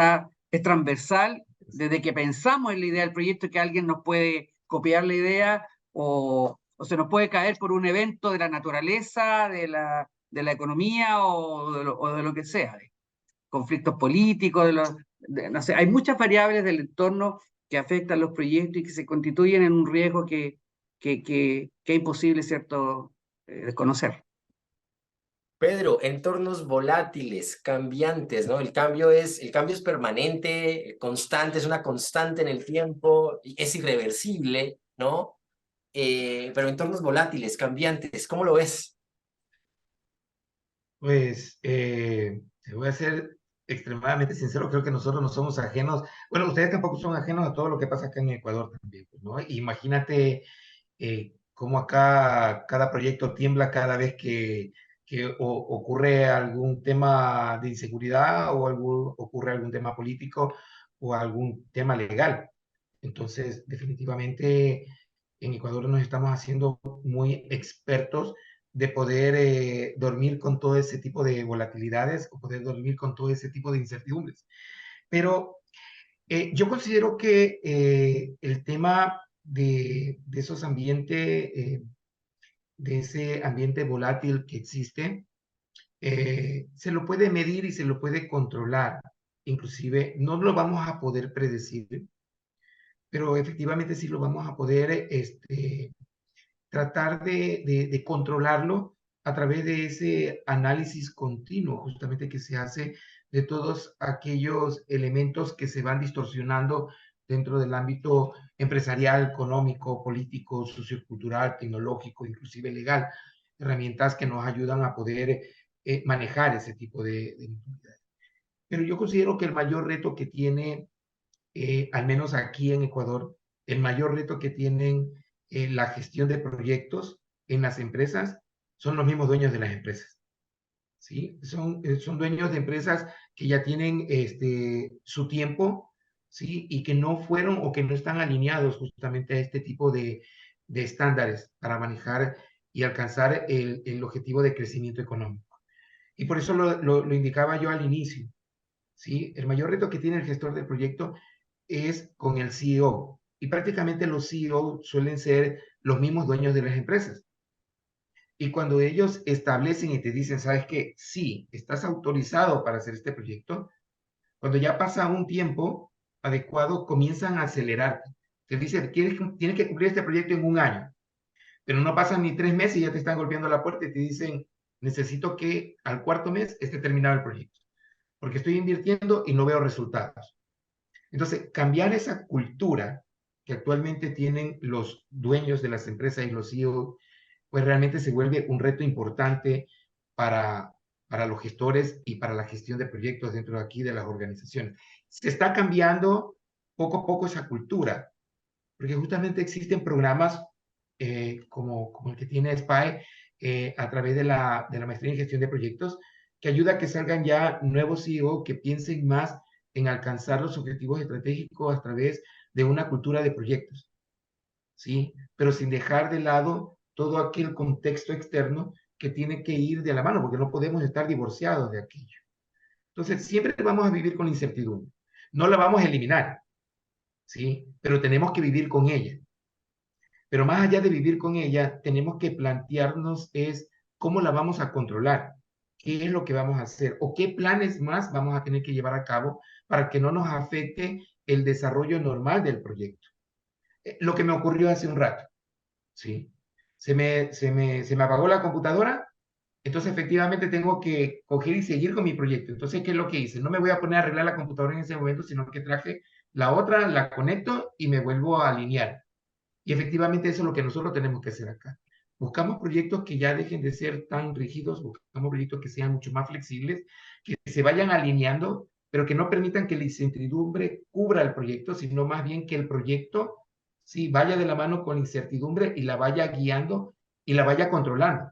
transversal desde que pensamos en la idea del proyecto que alguien nos puede copiar la idea o se nos puede caer por un evento de la naturaleza, de la economía o de lo que sea, de conflictos políticos, no sé, hay muchas variables del entorno que afectan los proyectos y que se constituyen en un riesgo que es imposible, ¿cierto?, desconocer. Pedro, entornos volátiles, cambiantes, ¿no? El cambio es permanente, constante, es una constante en el tiempo, es irreversible, ¿no? Pero entornos volátiles, cambiantes, ¿cómo lo ves? Pues, te voy a ser extremadamente sincero, creo que nosotros no somos ajenos, bueno, ustedes tampoco son ajenos a todo lo que pasa acá en Ecuador también, pues, ¿no? Imagínate cómo acá cada proyecto tiembla cada vez que ocurre algún tema de inseguridad o ocurre algún tema político o algún tema legal. Entonces, definitivamente en Ecuador nos estamos haciendo muy expertos de poder dormir con todo ese tipo de volatilidades o poder dormir con todo ese tipo de incertidumbres. Pero yo considero que el tema de esos ambientes, de ese ambiente volátil que existe, se lo puede medir y se lo puede controlar. Inclusive no lo vamos a poder predecir, pero efectivamente sí lo vamos a poder tratar de controlarlo a través de ese análisis continuo justamente que se hace de todos aquellos elementos que se van distorsionando dentro del ámbito empresarial, económico, político, sociocultural, tecnológico, inclusive legal, herramientas que nos ayudan a poder manejar ese tipo de actividades. Pero yo considero que el mayor reto que tiene, al menos aquí en Ecuador, el mayor reto que tienen la gestión de proyectos en las empresas son los mismos dueños de las empresas. ¿Sí? Son dueños de empresas que ya tienen su tiempo, ¿sí? Y que no fueron o que no están alineados justamente a este tipo de estándares para manejar y alcanzar el objetivo de crecimiento económico. Y por eso lo indicaba yo al inicio, ¿sí? El mayor reto que tiene el gestor del proyecto es con el CEO. Y prácticamente los CEO suelen ser los mismos dueños de las empresas. Y cuando ellos establecen y te dicen, ¿sabes qué? Sí, estás autorizado para hacer este proyecto. Cuando ya pasa un tiempo adecuado, comienzan a acelerar. Te dice, tienes que cumplir este proyecto en 1 año, pero no pasan ni 3 meses y ya te están golpeando la puerta y te dicen, necesito que al 4.º mes esté terminado el proyecto, porque estoy invirtiendo y no veo resultados. Entonces, cambiar esa cultura que actualmente tienen los dueños de las empresas y los CEO, pues realmente se vuelve un reto importante para, para los gestores y para la gestión de proyectos dentro de aquí de las organizaciones. Se está cambiando poco a poco esa cultura, porque justamente existen programas como el que tiene SPY a través de la maestría en gestión de proyectos, que ayuda a que salgan ya nuevos CEO que piensen más en alcanzar los objetivos estratégicos a través de una cultura de proyectos, ¿sí? Pero sin dejar de lado todo aquel contexto externo que tiene que ir de la mano, porque no podemos estar divorciados de aquello. Entonces, siempre vamos a vivir con incertidumbre. No la vamos a eliminar, ¿sí? Pero tenemos que vivir con ella. Pero más allá de vivir con ella, tenemos que plantearnos es cómo la vamos a controlar, qué es lo que vamos a hacer o qué planes más vamos a tener que llevar a cabo para que no nos afecte el desarrollo normal del proyecto. Lo que me ocurrió hace un rato, ¿sí? Se me apagó la computadora, entonces efectivamente tengo que coger y seguir con mi proyecto. Entonces, ¿qué es lo que hice? No me voy a poner a arreglar la computadora en ese momento, sino que traje la otra, la conecto y me vuelvo a alinear. Y efectivamente eso es lo que nosotros tenemos que hacer acá. Buscamos proyectos que ya dejen de ser tan rígidos, buscamos proyectos que sean mucho más flexibles, que se vayan alineando, pero que no permitan que la incertidumbre cubra el proyecto, sino más bien que el proyecto sí vaya de la mano con la incertidumbre y la vaya guiando y la vaya controlando.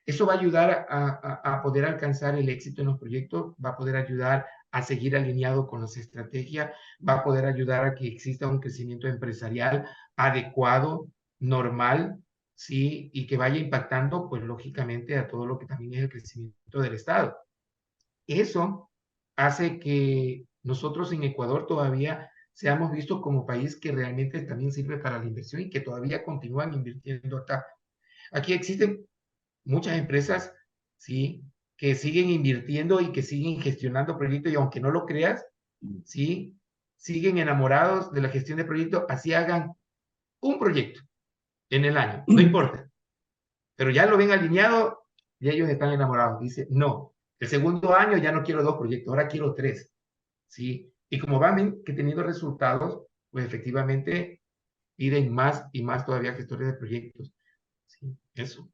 Eso va a ayudar a poder alcanzar el éxito en los proyectos, va a poder ayudar a seguir alineado con las estrategias, va a poder ayudar a que exista un crecimiento empresarial adecuado, normal, ¿sí? Y que vaya impactando, pues lógicamente, a todo lo que también es el crecimiento del Estado. Eso hace que nosotros en Ecuador todavía seamos vistos como país que realmente también sirve para la inversión y que todavía continúan invirtiendo acá. Aquí existen muchas empresas, ¿sí? Que siguen invirtiendo y que siguen gestionando proyectos y aunque no lo creas, ¿sí? Siguen enamorados de la gestión de proyectos, así hagan un proyecto en el año, no importa. Pero ya lo ven alineado y ellos están enamorados. Dice, no, el segundo año ya no quiero 2 proyectos, ahora quiero 3, ¿sí? Y como van que teniendo resultados, pues efectivamente piden más y más todavía gestores de proyectos, ¿sí? Eso.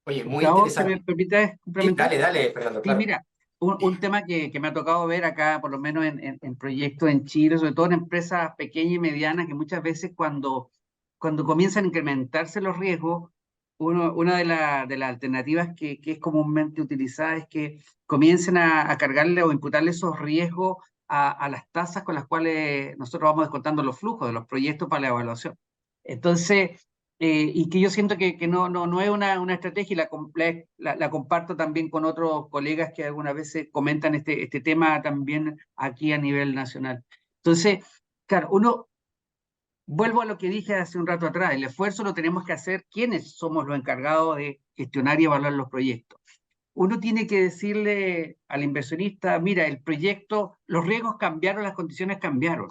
Oye, muy Gustavo, ¿se me interesante. permite Sí, complementar? dale, Fernando, Sí, claro. mira, un tema que me ha tocado ver acá, por lo menos en proyectos en Chile, sobre todo en empresas pequeñas y medianas, que muchas veces cuando comienzan a incrementarse los riesgos, una de las alternativas que es comúnmente utilizada es que comiencen a cargarle o imputarle esos riesgos a las tasas con las cuales nosotros vamos descontando los flujos de los proyectos para la evaluación. Entonces, y que yo siento que no es una estrategia y la comparto también con otros colegas que algunas veces comentan este tema también aquí a nivel nacional. Entonces, claro, vuelvo a lo que dije hace un rato atrás, el esfuerzo lo tenemos que hacer quienes somos los encargados de gestionar y evaluar los proyectos. Uno tiene que decirle al inversionista, mira, el proyecto, los riesgos cambiaron, las condiciones cambiaron.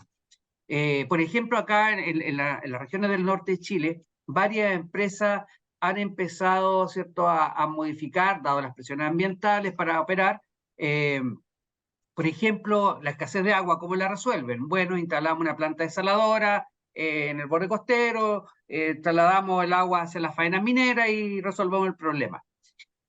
Por ejemplo, acá en las regiones del norte de Chile, varias empresas han empezado, ¿cierto?, a modificar, dado las presiones ambientales, para operar. Por ejemplo, la escasez de agua, ¿cómo la resuelven? Bueno, instalamos una planta desaladora en el borde costero, trasladamos el agua hacia la faena minera y resolvemos el problema.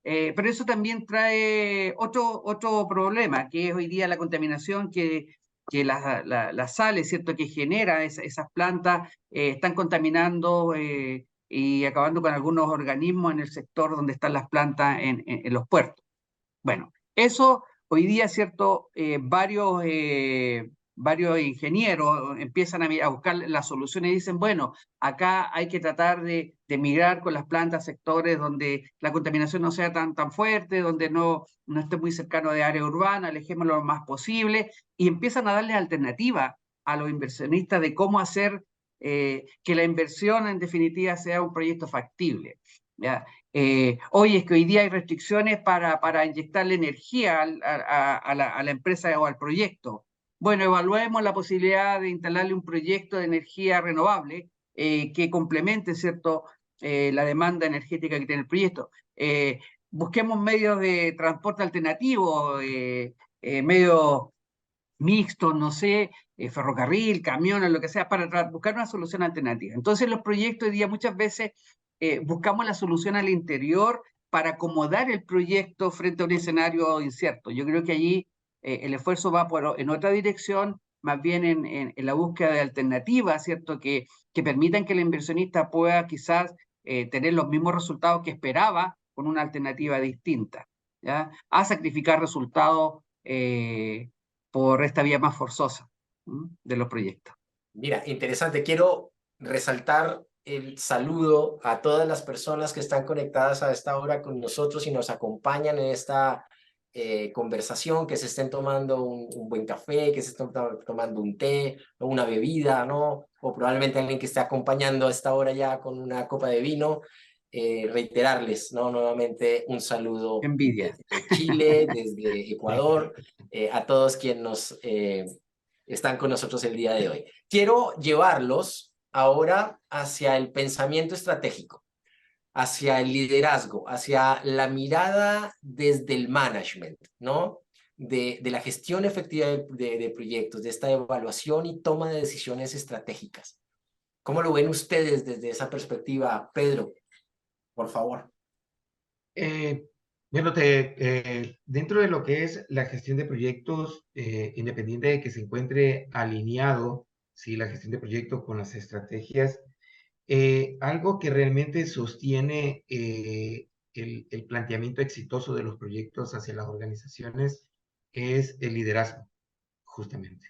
Pero eso también trae otro problema, que es hoy día la contaminación que las sales, ¿cierto?, que genera esas plantas, están contaminando y acabando con algunos organismos en el sector donde están las plantas en los puertos. Bueno, eso hoy día, ¿cierto? Varios ingenieros empiezan a buscar las soluciones y dicen, bueno, acá hay que tratar de migrar con las plantas a sectores donde la contaminación no sea tan fuerte, donde no esté muy cercano de área urbana, alejémoslo lo más posible, y empiezan a darle alternativa a los inversionistas de cómo hacer que la inversión en definitiva sea un proyecto factible, ¿ya? Oye, es que hoy día hay restricciones para inyectarle energía a la empresa o al proyecto. bueno, evaluemos la posibilidad de instalarle un proyecto de energía renovable que complemente, ¿cierto?, la demanda energética que tiene el proyecto. Busquemos medios de transporte alternativo, medios mixtos, no sé, ferrocarril, camiones, lo que sea, para buscar una solución alternativa. Entonces los proyectos hoy día muchas veces buscamos la solución al interior para acomodar el proyecto frente a un escenario incierto. Yo creo que allí el esfuerzo va en otra dirección, más bien en la búsqueda de alternativas, ¿cierto?, que permitan que el inversionista pueda quizás tener los mismos resultados que esperaba con una alternativa distinta, ¿ya?, a sacrificar resultados por esta vía más forzosa de los proyectos. Mira, interesante. Quiero resaltar el saludo a todas las personas que están conectadas a esta hora con nosotros y nos acompañan en esta conversación, que se estén tomando un buen café, que se estén tomando un té o una bebida, ¿no? O probablemente alguien que esté acompañando a esta hora ya con una copa de vino. Reiterarles, ¿no?, nuevamente un saludo Envidia. desde Chile, desde Ecuador, a todos quienes nos están con nosotros el día de hoy. Quiero llevarlos ahora hacia el pensamiento estratégico, hacia el liderazgo, hacia la mirada desde el management, ¿no? De la gestión efectiva de proyectos, de esta evaluación y toma de decisiones estratégicas. ¿Cómo lo ven ustedes desde esa perspectiva, Pedro? Por favor. Bueno, dentro de lo que es la gestión de proyectos, independiente de que se encuentre alineado, ¿sí?, la gestión de proyectos con las estrategias, algo que realmente sostiene el planteamiento exitoso de los proyectos hacia las organizaciones es el liderazgo, justamente.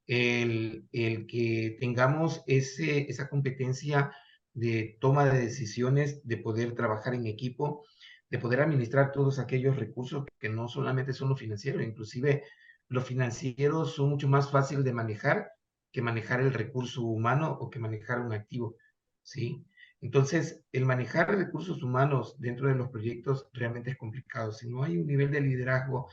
El que tengamos esa competencia de toma de decisiones, de poder trabajar en equipo, de poder administrar todos aquellos recursos que no solamente son los financieros, inclusive los financieros son mucho más fáciles de manejar que manejar el recurso humano o que manejar un activo, ¿sí? Entonces, el manejar recursos humanos dentro de los proyectos realmente es complicado. Si no hay un nivel de liderazgo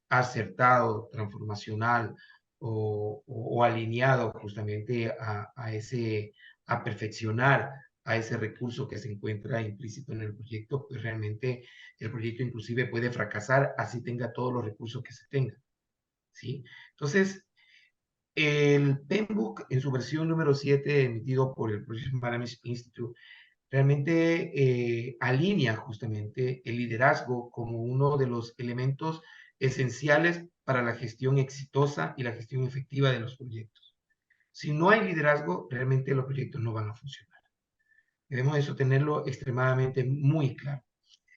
acertado, transformacional o alineado justamente a perfeccionar a ese recurso que se encuentra implícito en el proyecto, pues realmente el proyecto inclusive puede fracasar así tenga todos los recursos que se tengan, ¿sí? Entonces, el PMBOK en su versión número 7 emitido por el Project Management Institute realmente alinea justamente el liderazgo como uno de los elementos esenciales para la gestión exitosa y la gestión efectiva de los proyectos. Si no hay liderazgo, realmente los proyectos no van a funcionar. Debemos eso tenerlo extremadamente muy claro.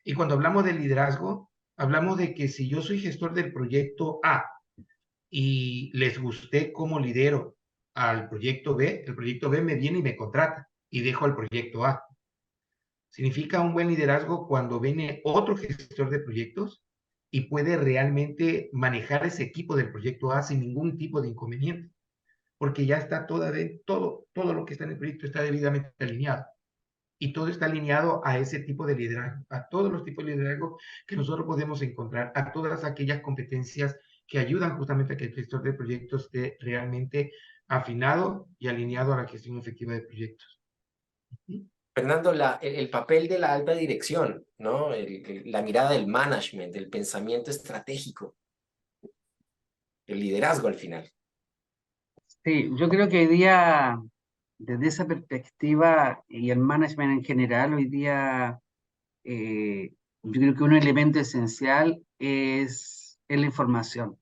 Y cuando hablamos de liderazgo, hablamos de que si yo soy gestor del proyecto A y les gusté cómo lidero al proyecto B, el proyecto B me viene y me contrata y dejo al proyecto A. Significa un buen liderazgo cuando viene otro gestor de proyectos y puede realmente manejar ese equipo del proyecto A sin ningún tipo de inconveniente, porque ya está todo lo que está en el proyecto está debidamente alineado. Y todo está alineado a ese tipo de liderazgo, a todos los tipos de liderazgo que nosotros podemos encontrar, a todas aquellas competencias que ayudan justamente a que el gestor de proyectos esté realmente afinado y alineado a la gestión efectiva de proyectos. Fernando, el papel de la alta dirección, ¿no? La mirada del management, el pensamiento estratégico, el liderazgo al final. Sí, yo creo que hoy día, desde esa perspectiva y el management en general, hoy día yo creo que un elemento esencial es la información.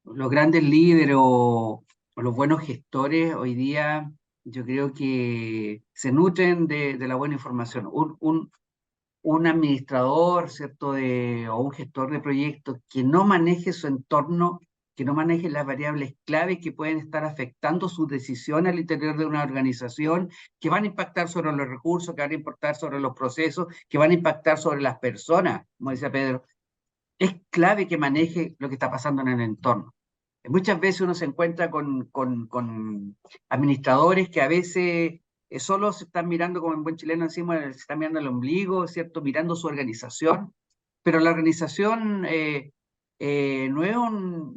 Los grandes líderes o los buenos gestores hoy día yo creo que se nutren de la buena información. Un administrador, ¿cierto?, o un gestor de proyectos que no maneje su entorno, que no maneje las variables claves que pueden estar afectando sus decisiones al interior de una organización, que van a impactar sobre los recursos, que van a impactar sobre los procesos, que van a impactar sobre las personas, como decía Pedro, es clave que maneje lo que está pasando en el entorno. Muchas veces uno se encuentra con administradores que a veces solo se están mirando, como en buen chileno encima, se están mirando el ombligo, ¿cierto?, mirando su organización, pero la organización no es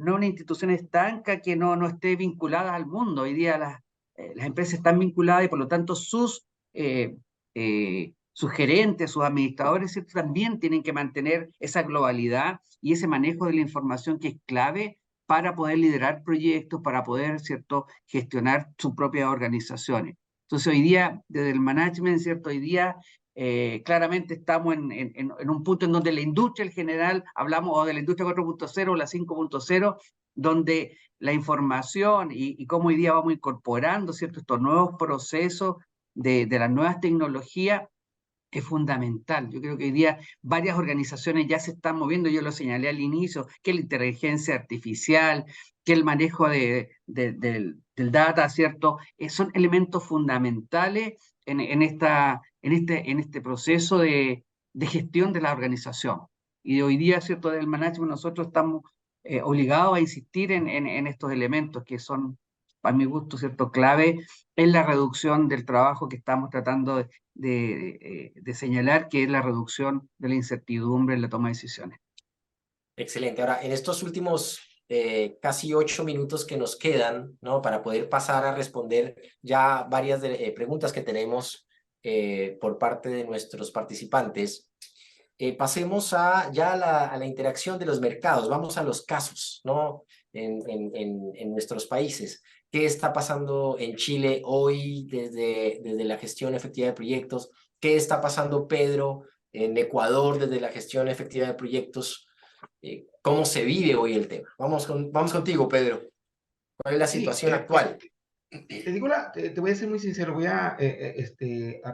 no es una institución estanca que no esté vinculada al mundo. Hoy día las empresas están vinculadas y por lo tanto sus gerentes, sus administradores, ¿cierto? También tienen que mantener esa globalidad y ese manejo de la información que es clave para poder liderar proyectos, para poder, ¿cierto?, gestionar sus propias organizaciones. Entonces hoy día, desde el management, ¿cierto?, hoy día claramente estamos en un punto en donde la industria en general, hablamos o de la industria 4.0 o la 5.0, donde la información y cómo hoy día vamos incorporando, ¿cierto?, estos nuevos procesos de las nuevas tecnologías es fundamental. Yo creo que hoy día varias organizaciones ya se están moviendo, yo lo señalé al inicio, que la inteligencia artificial, que el manejo del data, ¿cierto? Son elementos fundamentales en este proceso de gestión de la organización. Y hoy día, ¿cierto?, del management nosotros estamos obligados a insistir en estos elementos que son, a mi gusto, ¿cierto?, clave en la reducción del trabajo que estamos tratando de señalar, que es la reducción de la incertidumbre en la toma de decisiones. Excelente. Ahora, en estos últimos casi 8 minutos que nos quedan, ¿no?, para poder pasar a responder ya varias preguntas que tenemos por parte de nuestros participantes, pasemos ya a la interacción de los mercados. Vamos a los casos, ¿no?, en nuestros países. ¿Qué está pasando en Chile hoy desde la gestión efectiva de proyectos? ¿Qué está pasando, Pedro, en Ecuador desde la gestión efectiva de proyectos? ¿Cómo se vive hoy el tema? Vamos contigo, Pedro. ¿Cuál es la situación actual? Te voy a ser muy sincero, voy a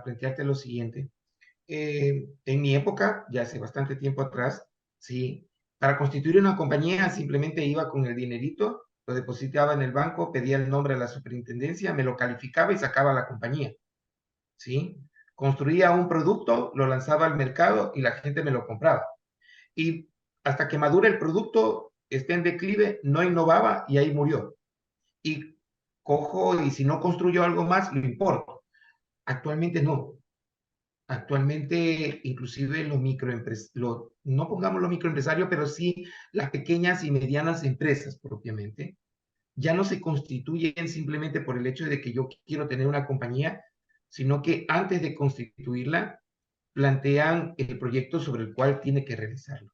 plantearte lo siguiente. En mi época, ya hace bastante tiempo atrás, sí, para constituir una compañía simplemente iba con el dinerito, lo depositaba en el banco, pedía el nombre a la superintendencia, me lo calificaba y sacaba la compañía, ¿sí? Construía un producto, lo lanzaba al mercado y la gente me lo compraba. Y hasta que madure el producto, esté en declive, no innovaba y ahí murió. Y cojo y si no construyo algo más, lo importo. Actualmente no. Actualmente, inclusive los microempresarios, no pongamos los microempresarios, pero sí las pequeñas y medianas empresas propiamente, ya no se constituyen simplemente por el hecho de que yo quiero tener una compañía, sino que antes de constituirla, plantean el proyecto sobre el cual tiene que realizarlo,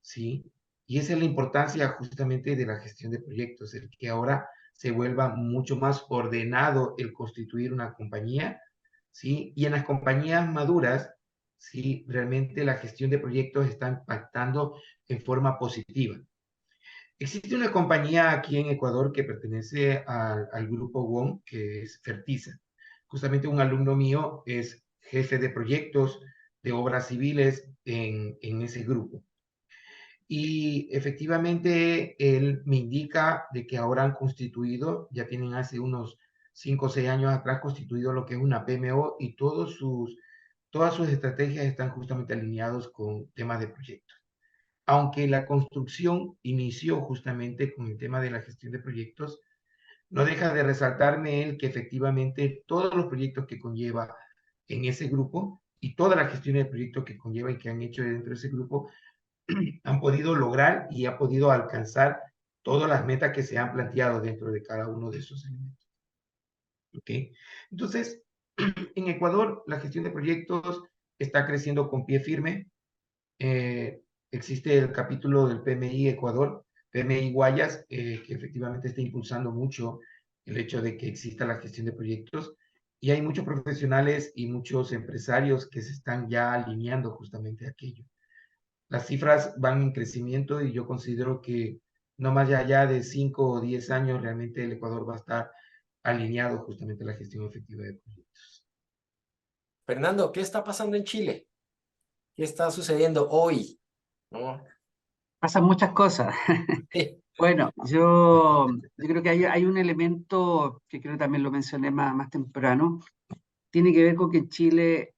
¿sí? Y esa es la importancia justamente de la gestión de proyectos, el que ahora se vuelva mucho más ordenado el constituir una compañía, ¿sí? Y en las compañías maduras, ¿sí?, realmente la gestión de proyectos está impactando en forma positiva. Existe una compañía aquí en Ecuador que pertenece al grupo WOM, que es Fertiza. Justamente un alumno mío es jefe de proyectos de obras civiles en ese grupo. Y efectivamente él me indica de que ahora han constituido, ya tienen hace unos 5 o 6 años atrás constituido lo que es una PMO y todas sus estrategias están justamente alineados con temas de proyectos. Aunque la construcción inició justamente con el tema de la gestión de proyectos, no deja de resaltarme él que efectivamente todos los proyectos que conlleva en ese grupo y toda la gestión de proyectos que conlleva y que han hecho dentro de ese grupo han podido lograr y ha podido alcanzar todas las metas que se han planteado dentro de cada uno de esos elementos. ¿Ok? Entonces, en Ecuador, la gestión de proyectos está creciendo con pie firme. Existe el capítulo del PMI Ecuador, PMI Guayas, que efectivamente está impulsando mucho el hecho de que exista la gestión de proyectos. Y hay muchos profesionales y muchos empresarios que se están ya alineando justamente a aquello. Las cifras van en crecimiento y yo considero que no más allá de 5 o 10 años realmente el Ecuador va a estar alineado justamente a la gestión efectiva de proyectos. Fernando, ¿qué está pasando en Chile? ¿Qué está sucediendo hoy? ¿No? Pasan muchas cosas. Bueno, yo creo que hay un elemento que creo que también lo mencioné más temprano, tiene que ver con que en Chile,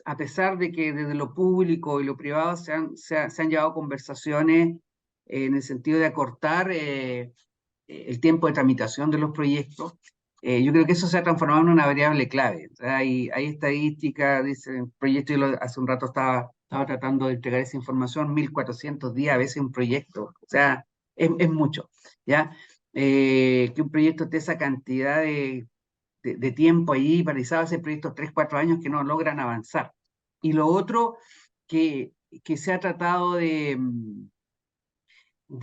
a pesar de que desde lo público y lo privado se han llevado conversaciones en el sentido de acortar el tiempo de tramitación de los proyectos, yo creo que eso se ha transformado en una variable clave. O sea, hay estadísticas, dicen proyectos, hace un rato estaba estaba tratando de entregar esa información, 1400 días a veces un proyecto, o sea, es mucho, ¿ya? Que un proyecto de esa cantidad de tiempo ahí, paralizado ese proyecto 3, 4 años que no logran avanzar. Y lo otro, que se ha tratado de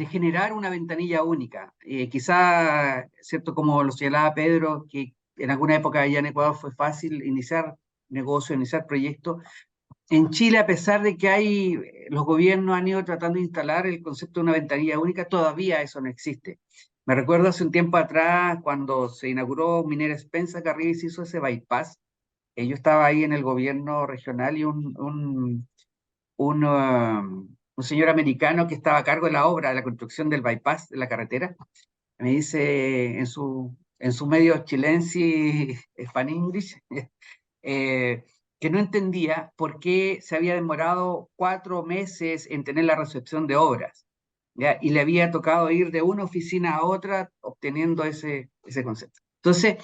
generar una ventanilla única. Quizá, ¿cierto? Como lo señalaba Pedro, que en alguna época allá en Ecuador fue fácil iniciar negocios, iniciar proyectos. En Chile, a pesar de que los gobiernos han ido tratando de instalar el concepto de una ventanilla única, todavía eso no existe. Me recuerdo hace un tiempo atrás, cuando se inauguró Minera Spencer, que arriba se hizo ese bypass. Yo estaba ahí en el gobierno regional y un señor americano que estaba a cargo de la obra, de la construcción del bypass de la carretera, me dice en su medio chilense, Spanish English, eh, que no entendía por qué se había demorado 4 meses en tener la recepción de obras, ¿ya? Y le había tocado ir de una oficina a otra obteniendo ese concepto. Entonces,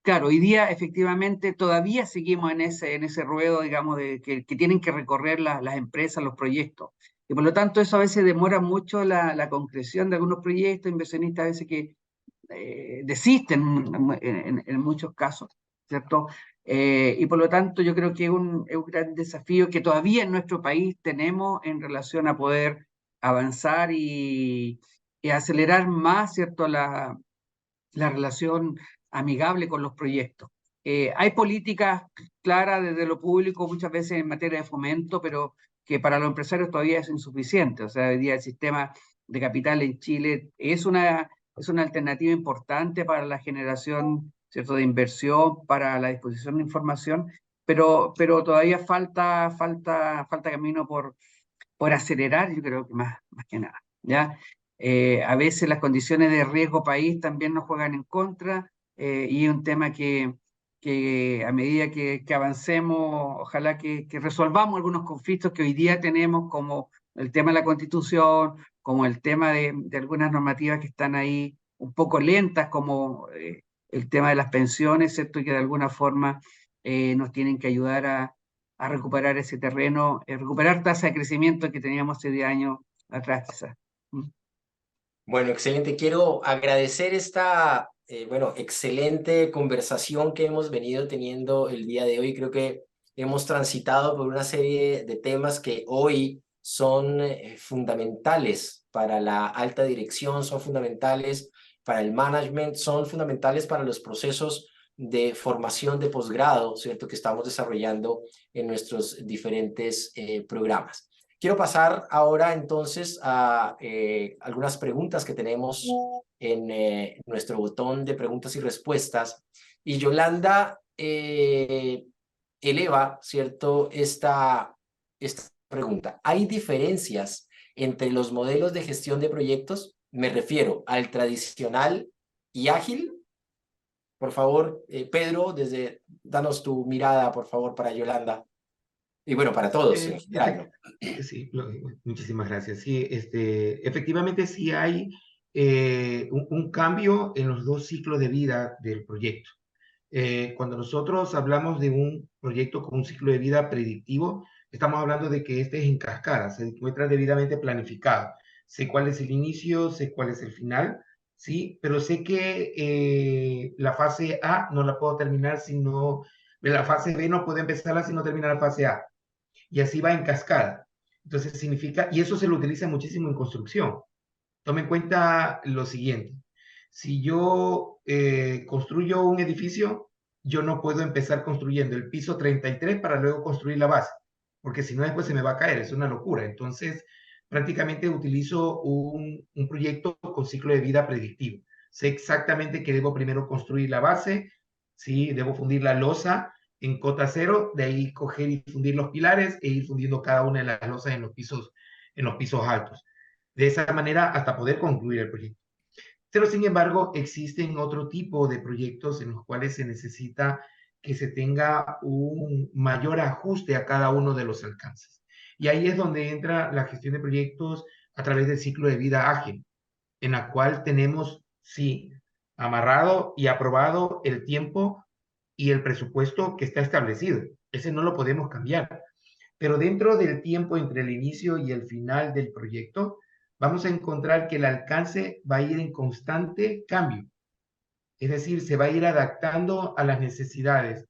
claro, hoy día efectivamente todavía seguimos en ese ruedo, digamos, que tienen que recorrer las empresas, los proyectos. Y por lo tanto eso a veces demora mucho la concreción de algunos proyectos, inversionistas a veces que desisten en muchos casos, ¿cierto? Y por lo tanto yo creo que es un gran desafío que todavía en nuestro país tenemos en relación a poder avanzar y acelerar más, ¿cierto? La relación amigable con los proyectos. Hay políticas claras desde lo público muchas veces en materia de fomento, pero que para los empresarios todavía es insuficiente. O sea, hoy día el sistema de capital en Chile es una alternativa importante para la generación, ¿cierto?, de inversión, para la disposición de información, pero todavía falta camino por acelerar, yo creo que más que nada, ¿ya? A veces las condiciones de riesgo país también nos juegan en contra, y es un tema que a medida que avancemos, ojalá que resolvamos algunos conflictos que hoy día tenemos, como el tema de la Constitución, como el tema de algunas normativas que están ahí un poco lentas, como el tema de las pensiones, ¿cierto? Y que de alguna forma nos tienen que ayudar a recuperar ese terreno, recuperar tasa de crecimiento que teníamos hace 10 años atrás, quizás. Bueno, excelente. Quiero agradecer esta, bueno, excelente conversación que hemos venido teniendo el día de hoy. Creo que hemos transitado por una serie de temas que hoy son fundamentales para la alta dirección, son fundamentales para el management, son fundamentales para los procesos de formación de posgrado, ¿cierto?, que estamos desarrollando en nuestros diferentes programas. Quiero pasar ahora entonces a algunas preguntas que tenemos en nuestro botón de preguntas y respuestas. Y Yolanda eleva, ¿cierto?, esta pregunta. ¿Hay diferencias entre los modelos de gestión de proyectos? Me refiero al tradicional y ágil. Por favor, Pedro, danos tu mirada, por favor, para Yolanda. Y bueno, para todos en general, ¿no? Sí, muchísimas gracias. Sí, efectivamente sí hay un cambio en los 2 ciclos de vida del proyecto. Cuando nosotros hablamos de un proyecto con un ciclo de vida predictivo, estamos hablando de que este es en cascada, se encuentra debidamente planificado. Sé cuál es el inicio, sé cuál es el final, ¿sí? Pero sé que la fase A no la puedo terminar si no, la fase B no puedo empezarla si no termina la fase A. Y así va en cascada. Entonces significa, y eso se lo utiliza muchísimo en construcción. Tome en cuenta lo siguiente. Si yo construyo un edificio, yo no puedo empezar construyendo el piso 33 para luego construir la base, porque si no después se me va a caer, es una locura. Entonces, prácticamente utilizo un proyecto con ciclo de vida predictivo. Sé exactamente que debo primero construir la base, ¿sí? Debo fundir la losa en cota cero, de ahí coger y fundir los pilares e ir fundiendo cada una de las losas en los pisos altos. De esa manera hasta poder concluir el proyecto. Pero sin embargo, existen otro tipo de proyectos en los cuales se necesita que se tenga un mayor ajuste a cada uno de los alcances. Y ahí es donde entra la gestión de proyectos a través del ciclo de vida ágil, en la cual tenemos, sí, amarrado y aprobado el tiempo y el presupuesto que está establecido. Ese no lo podemos cambiar. pero dentro del tiempo entre el inicio y el final del proyecto, vamos a encontrar que el alcance va a ir en constante cambio. Es decir, se va a ir adaptando a las necesidades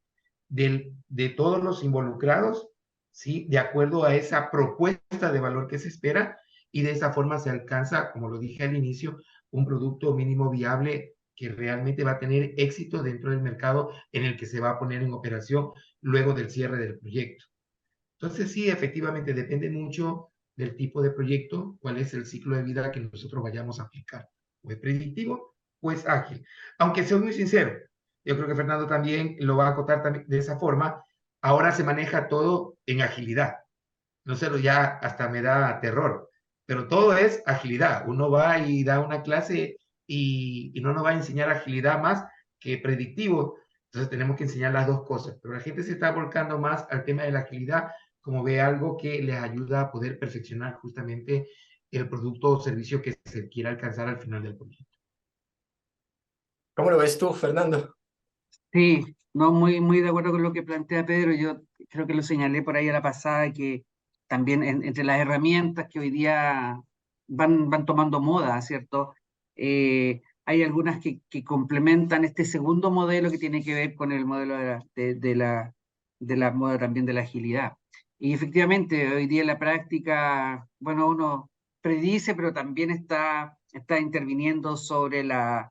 de todos los involucrados, ¿sí? De acuerdo a esa propuesta de valor que se espera, y de esa forma se alcanza, como lo dije al inicio, un producto mínimo viable que realmente va a tener éxito dentro del mercado en el que se va a poner en operación luego del cierre del proyecto. Entonces, sí, efectivamente, depende mucho del tipo de proyecto, cuál es el ciclo de vida que nosotros vayamos a aplicar. O es predictivo o es ágil. Aunque soy muy sincero, yo creo que Fernando también lo va a acotar también de esa forma. Ahora se maneja todo en agilidad. No sé, ya hasta me da terror. Pero todo es agilidad. Uno va y da una clase y no nos va a enseñar agilidad más que predictivo. Entonces tenemos que enseñar las dos cosas. Pero la gente se está volcando más al tema de la agilidad como ve algo que les ayuda a poder perfeccionar justamente el producto o servicio que se quiera alcanzar al final del proyecto. ¿Cómo lo ves tú, Fernando? Sí, no, muy de acuerdo con lo que plantea Pedro. Yo creo que lo señalé por ahí a la pasada, que también entre las herramientas que hoy día van tomando moda, ¿cierto? Hay algunas que complementan este segundo modelo que tiene que ver con el modelo de la moda también de la agilidad. Y efectivamente, hoy día en la práctica, bueno, uno predice, pero también está interviniendo sobre la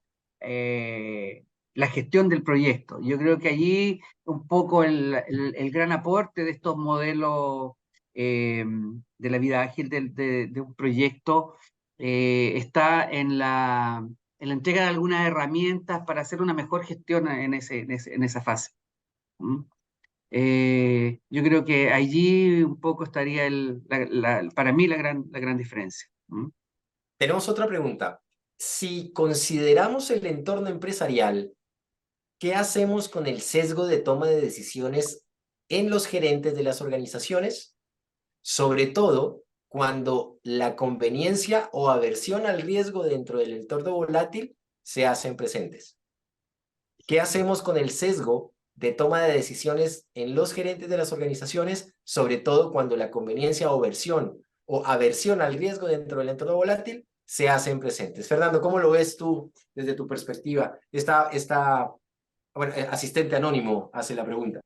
gestión del proyecto. Yo creo que allí un poco el gran aporte de estos modelos de la vida ágil de un proyecto está en la entrega de algunas herramientas para hacer una mejor gestión en esa fase. ¿Mm? Yo creo que allí un poco estaría para mí la gran diferencia. ¿Mm? Tenemos otra pregunta. Si consideramos el entorno empresarial, ¿qué hacemos con el sesgo de toma de decisiones en los gerentes de las organizaciones? Sobre todo cuando la conveniencia o aversión al riesgo dentro del entorno volátil se hacen presentes. ¿Qué hacemos con el sesgo de toma de decisiones en los gerentes de las organizaciones, sobre todo cuando la conveniencia o aversión al riesgo dentro del entorno volátil se hacen presentes? Fernando, ¿cómo lo ves tú desde tu perspectiva? Bueno, asistente anónimo hace la pregunta.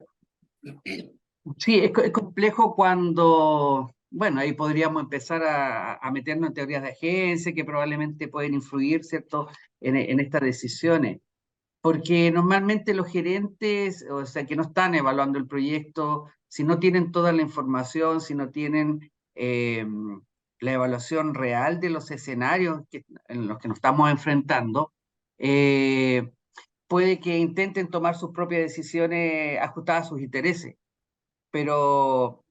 Sí, es complejo cuando, bueno, ahí podríamos empezar a meternos en teorías de agencia que probablemente pueden influir, ¿cierto?, en estas decisiones. Porque normalmente los gerentes, o sea, que no están evaluando el proyecto, si no tienen toda la información, si no tienen la evaluación real de los escenarios en los que nos estamos enfrentando, puede que intenten tomar sus propias decisiones ajustadas a sus intereses, pero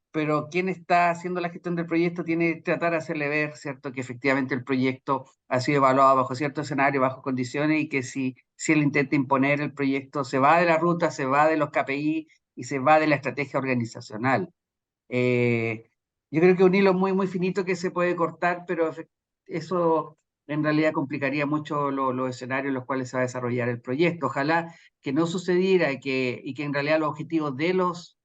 quien está haciendo la gestión del proyecto tiene que tratar de hacerle ver, ¿cierto?, que efectivamente el proyecto ha sido evaluado bajo cierto escenario, bajo condiciones, y que si él intenta imponer el proyecto, se va de la ruta, se va de los KPI y se va de la estrategia organizacional. Eh, yo creo que un hilo muy finito que se puede cortar, pero eso en realidad complicaría mucho los escenarios en los cuales se va a desarrollar el proyecto. Ojalá que no sucediera y que en realidad los objetivos de los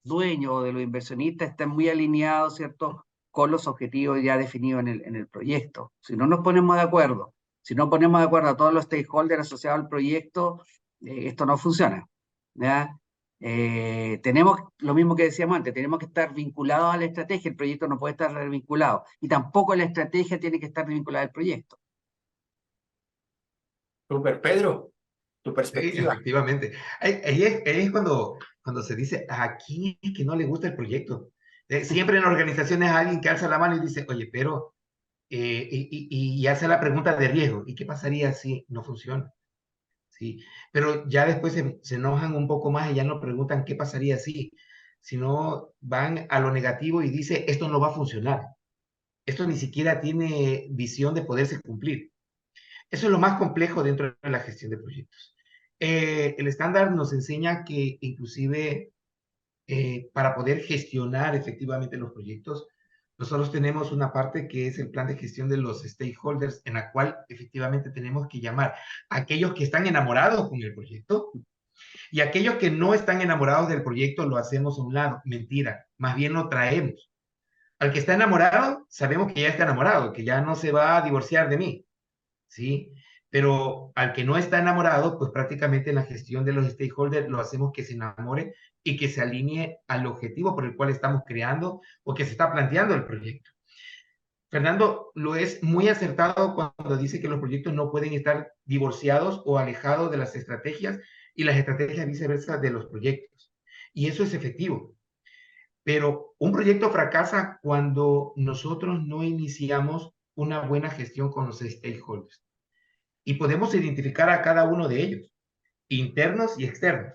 dueños o de los inversionistas estén muy alineados, ¿cierto?, con los objetivos ya definidos en el proyecto. Si no nos ponemos de acuerdo, si no ponemos de acuerdo a todos los stakeholders asociados al proyecto, esto no funciona, ¿ya? Tenemos lo mismo que decíamos antes, tenemos que estar vinculados a la estrategia, el proyecto no puede estar desvinculado, y tampoco la estrategia tiene que estar vinculada al proyecto. Super Pedro, tu Sí, perspectiva. efectivamente. Ahí es cuando se dice, ¿a quién es que no le gusta el proyecto? Siempre en organizaciones hay alguien que alza la mano y dice, oye, pero, y hace la pregunta de riesgo, ¿y qué pasaría si no funciona? Sí, pero ya después se enojan un poco más y ya no preguntan qué pasaría si, sino van a lo negativo y dice, esto no va a funcionar, esto ni siquiera tiene visión de poderse cumplir. Eso es lo más complejo dentro de la gestión de proyectos. El estándar nos enseña que inclusive para poder gestionar efectivamente los proyectos, nosotros tenemos una parte que es el plan de gestión de los stakeholders, en la cual efectivamente tenemos que llamar a aquellos que están enamorados con el proyecto Y aquellos que no están enamorados del proyecto lo hacemos a un lado. Mentira, más bien lo traemos. Al que está enamorado, sabemos que ya está enamorado, que ya no se va a divorciar de mí, ¿sí? Pero al que no está enamorado, pues prácticamente en la gestión de los stakeholders lo hacemos que se enamore y que se alinee al objetivo por el cual estamos creando o que se está planteando el proyecto. Fernando lo es muy acertado cuando dice que los proyectos no pueden estar divorciados o alejados de las estrategias y las estrategias viceversa de los proyectos. Y eso es efectivo. Pero un proyecto fracasa cuando nosotros no iniciamos una buena gestión con los stakeholders. Y podemos identificar a cada uno de ellos, internos y externos.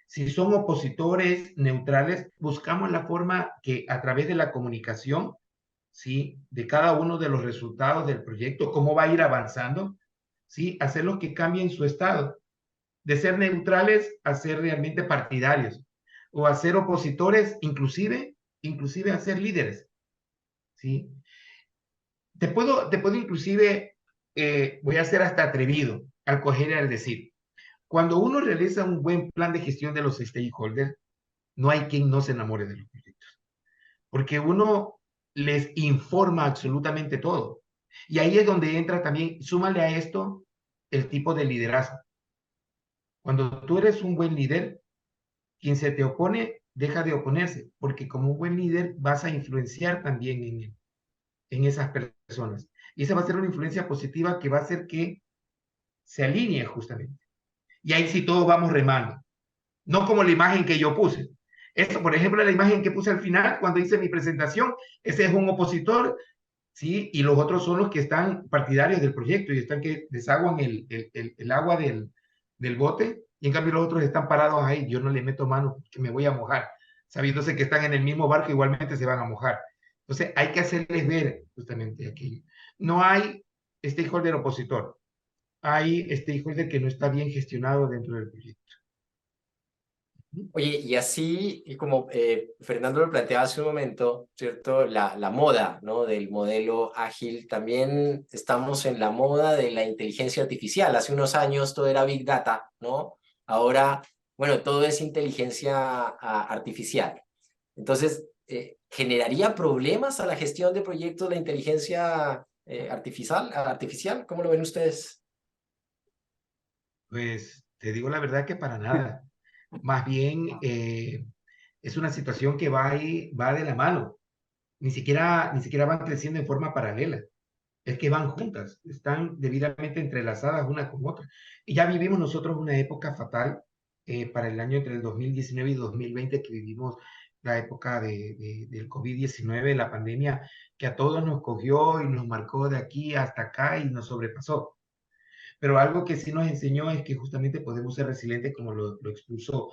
Si son opositores neutrales, buscamos la forma que a través de la comunicación, ¿sí? De cada uno de los resultados del proyecto, cómo va a ir avanzando, ¿sí? Hacerlos que cambien su estado, de ser neutrales a ser realmente partidarios, o a ser opositores, inclusive a ser líderes, ¿sí? Te puedo inclusive, voy a ser hasta atrevido al coger y al decir, cuando uno realiza un buen plan de gestión de los stakeholders, no hay quien no se enamore de los proyectos, porque uno les informa absolutamente todo. Y ahí es donde entra también, súmale a esto el tipo de liderazgo. Cuando tú eres un buen líder, quien se te opone, deja de oponerse, porque como un buen líder vas a influenciar también en esas personas. Y esa va a ser una influencia positiva que va a hacer que se alinee justamente. Y ahí sí todos vamos remando. No como la imagen que yo puse. Esto, por ejemplo, la imagen que puse al final cuando hice mi presentación, ese es un opositor, ¿sí? Y los otros son los que están partidarios del proyecto y están que desaguan el agua del bote, y en cambio los otros están parados ahí. Yo no le meto mano porque me voy a mojar, sabiéndose que están en el mismo barco, igualmente se van a mojar. Entonces hay que hacerles ver justamente aquello. No hay stakeholder opositor, hay stakeholder que no está bien gestionado dentro del proyecto. Oye, y así, y como Fernando lo planteaba hace un momento, ¿cierto? La moda, ¿no? Del modelo ágil, también estamos en la moda de la inteligencia artificial. Hace unos años todo era Big Data, ¿no? Ahora, bueno, todo es inteligencia artificial. Entonces, ¿generaría problemas a la gestión de proyectos la inteligencia artificial? ¿Cómo lo ven ustedes? Pues te digo la verdad que para nada. Más bien es una situación que va de la mano. Ni siquiera van creciendo en forma paralela. Es que van juntas, están debidamente entrelazadas una con otra. Y ya vivimos nosotros una época fatal para el año entre el 2019 y 2020, que vivimos la época del COVID-19, la pandemia, que a todos nos cogió y nos marcó de aquí hasta acá y nos sobrepasó. Pero algo que sí nos enseñó es que justamente podemos ser resilientes, como lo expuso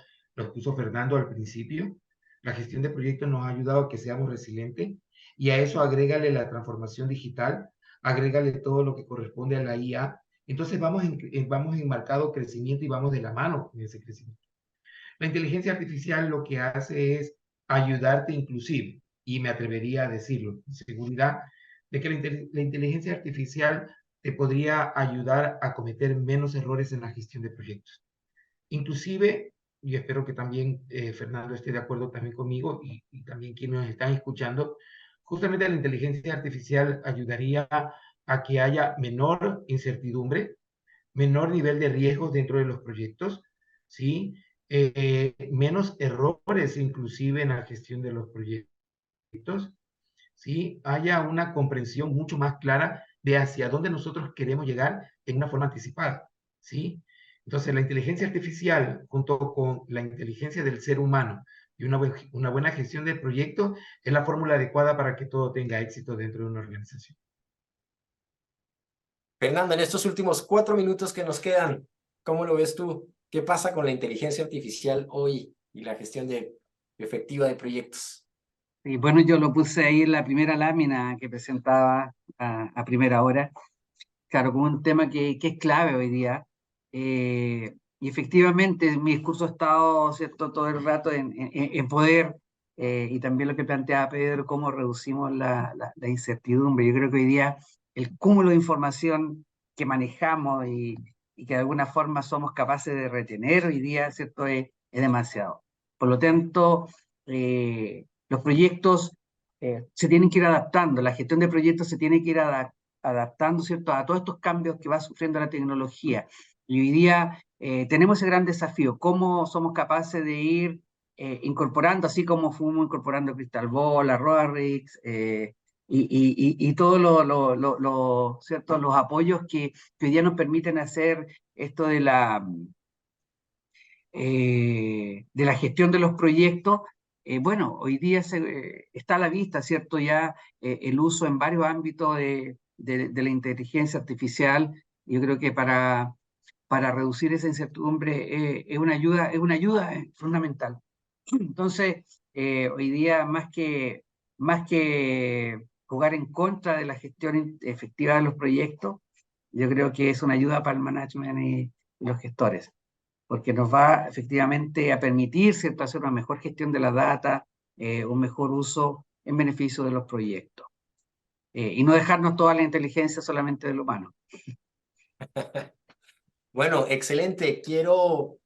Fernando al principio. La gestión de proyectos nos ha ayudado a que seamos resilientes, y a eso agrégale la transformación digital, agrégale todo lo que corresponde a la IA. Entonces vamos en marcado crecimiento y vamos de la mano en ese crecimiento. La inteligencia artificial lo que hace es ayudarte inclusive, y me atrevería a decirlo, con seguridad, de que la inteligencia artificial te podría ayudar a cometer menos errores en la gestión de proyectos. Inclusive, y espero que también Fernando esté de acuerdo también conmigo, y también quienes nos están escuchando, justamente la inteligencia artificial ayudaría a que haya menor incertidumbre, menor nivel de riesgos dentro de los proyectos, ¿sí? Menos errores inclusive en la gestión de los proyectos, ¿sí? Haya una comprensión mucho más clara de hacia dónde nosotros queremos llegar en una forma anticipada, ¿sí? Entonces, la inteligencia artificial, junto con la inteligencia del ser humano y una buena gestión del proyecto, es la fórmula adecuada para que todo tenga éxito dentro de una organización. Fernando, en estos últimos 4 minutos que nos quedan, ¿cómo lo ves tú? ¿Qué pasa con la inteligencia artificial hoy y la gestión efectiva de proyectos? Y bueno, yo lo puse ahí en la primera lámina que presentaba a primera hora, claro, como un tema que es clave hoy día. Y efectivamente, mi discurso ha estado, ¿cierto?, todo el rato en poder, y también lo que planteaba Pedro, cómo reducimos la incertidumbre. Yo creo que hoy día el cúmulo de información que manejamos y y que de alguna forma somos capaces de retener hoy día, ¿cierto? Es demasiado. Por lo tanto, los proyectos se tienen que ir adaptando, la gestión de proyectos se tiene que ir adaptando, ¿cierto?, a todos estos cambios que va sufriendo la tecnología. Y hoy día tenemos ese gran desafío, cómo somos capaces de ir incorporando, así como fuimos incorporando Crystal Ball, a Rorix, y todos ¿cierto?, los apoyos que hoy día nos permiten hacer esto de la gestión de los proyectos. Bueno, hoy día está a la vista, ¿cierto? Ya el uso en varios ámbitos de la inteligencia artificial. Yo creo que para reducir esa incertidumbre es una ayuda fundamental. Entonces, hoy día más que jugar en contra de la gestión efectiva de los proyectos, yo creo que es una ayuda para el management y los gestores, porque nos va efectivamente a permitir, ¿cierto?, hacer una mejor gestión de la data, un mejor uso en beneficio de los proyectos. Y no dejarnos toda la inteligencia solamente del humano. Bueno, excelente. Quiero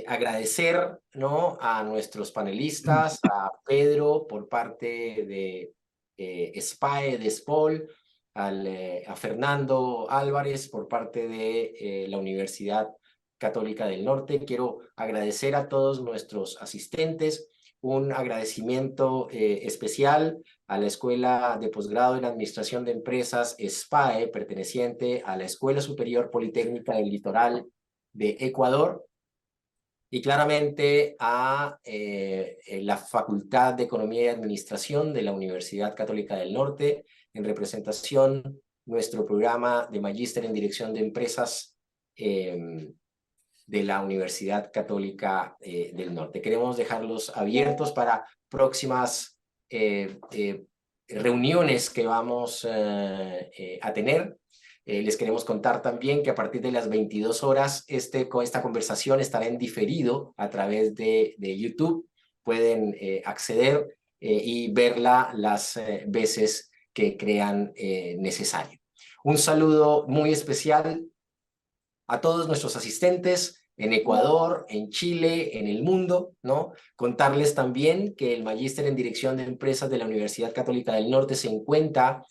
agradecer, ¿no?, a nuestros panelistas, a Pedro por parte de SPAE, de SPOL, a Fernando Álvarez por parte de la Universidad Católica del Norte. Quiero agradecer a todos nuestros asistentes, un agradecimiento especial a la Escuela de Posgrado en Administración de Empresas SPAE, perteneciente a la Escuela Superior Politécnica del Litoral de Ecuador, y claramente a la Facultad de Economía y Administración de la Universidad Católica del Norte, en representación nuestro programa de Magíster en Dirección de Empresas de la Universidad Católica del Norte. Queremos dejarlos abiertos para próximas reuniones que vamos a tener. Les queremos contar también que a partir de las 22 horas esta conversación estará en diferido a través de YouTube. Pueden acceder y verla las veces que crean necesario. Un saludo muy especial a todos nuestros asistentes en Ecuador, en Chile, en el mundo, ¿no? Contarles también que el Magíster en Dirección de Empresas de la Universidad Católica del Norte se encuentra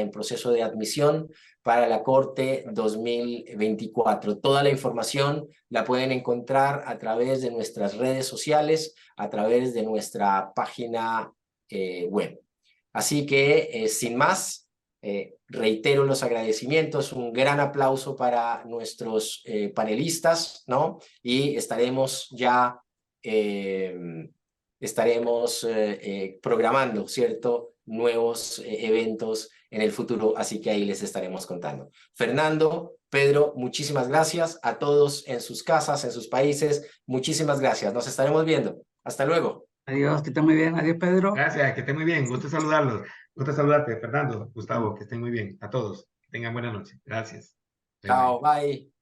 en proceso de admisión para la Corte 2024. Toda la información la pueden encontrar a través de nuestras redes sociales, a través de nuestra página web. Así que, sin más, reitero los agradecimientos, un gran aplauso para nuestros panelistas, ¿no? Y estaremos ya programando, ¿cierto?, nuevos eventos en el futuro, así que ahí les estaremos contando. Fernando, Pedro, muchísimas gracias a todos en sus casas, en sus países, muchísimas gracias, nos estaremos viendo. Hasta luego. Adiós, que estén muy bien. Adiós, Pedro. Gracias, que estén muy bien. Gusto saludarlos. Gusto saludarte, Fernando, Gustavo, que estén muy bien. A todos. Que tengan buena noche. Gracias. Chao, bye.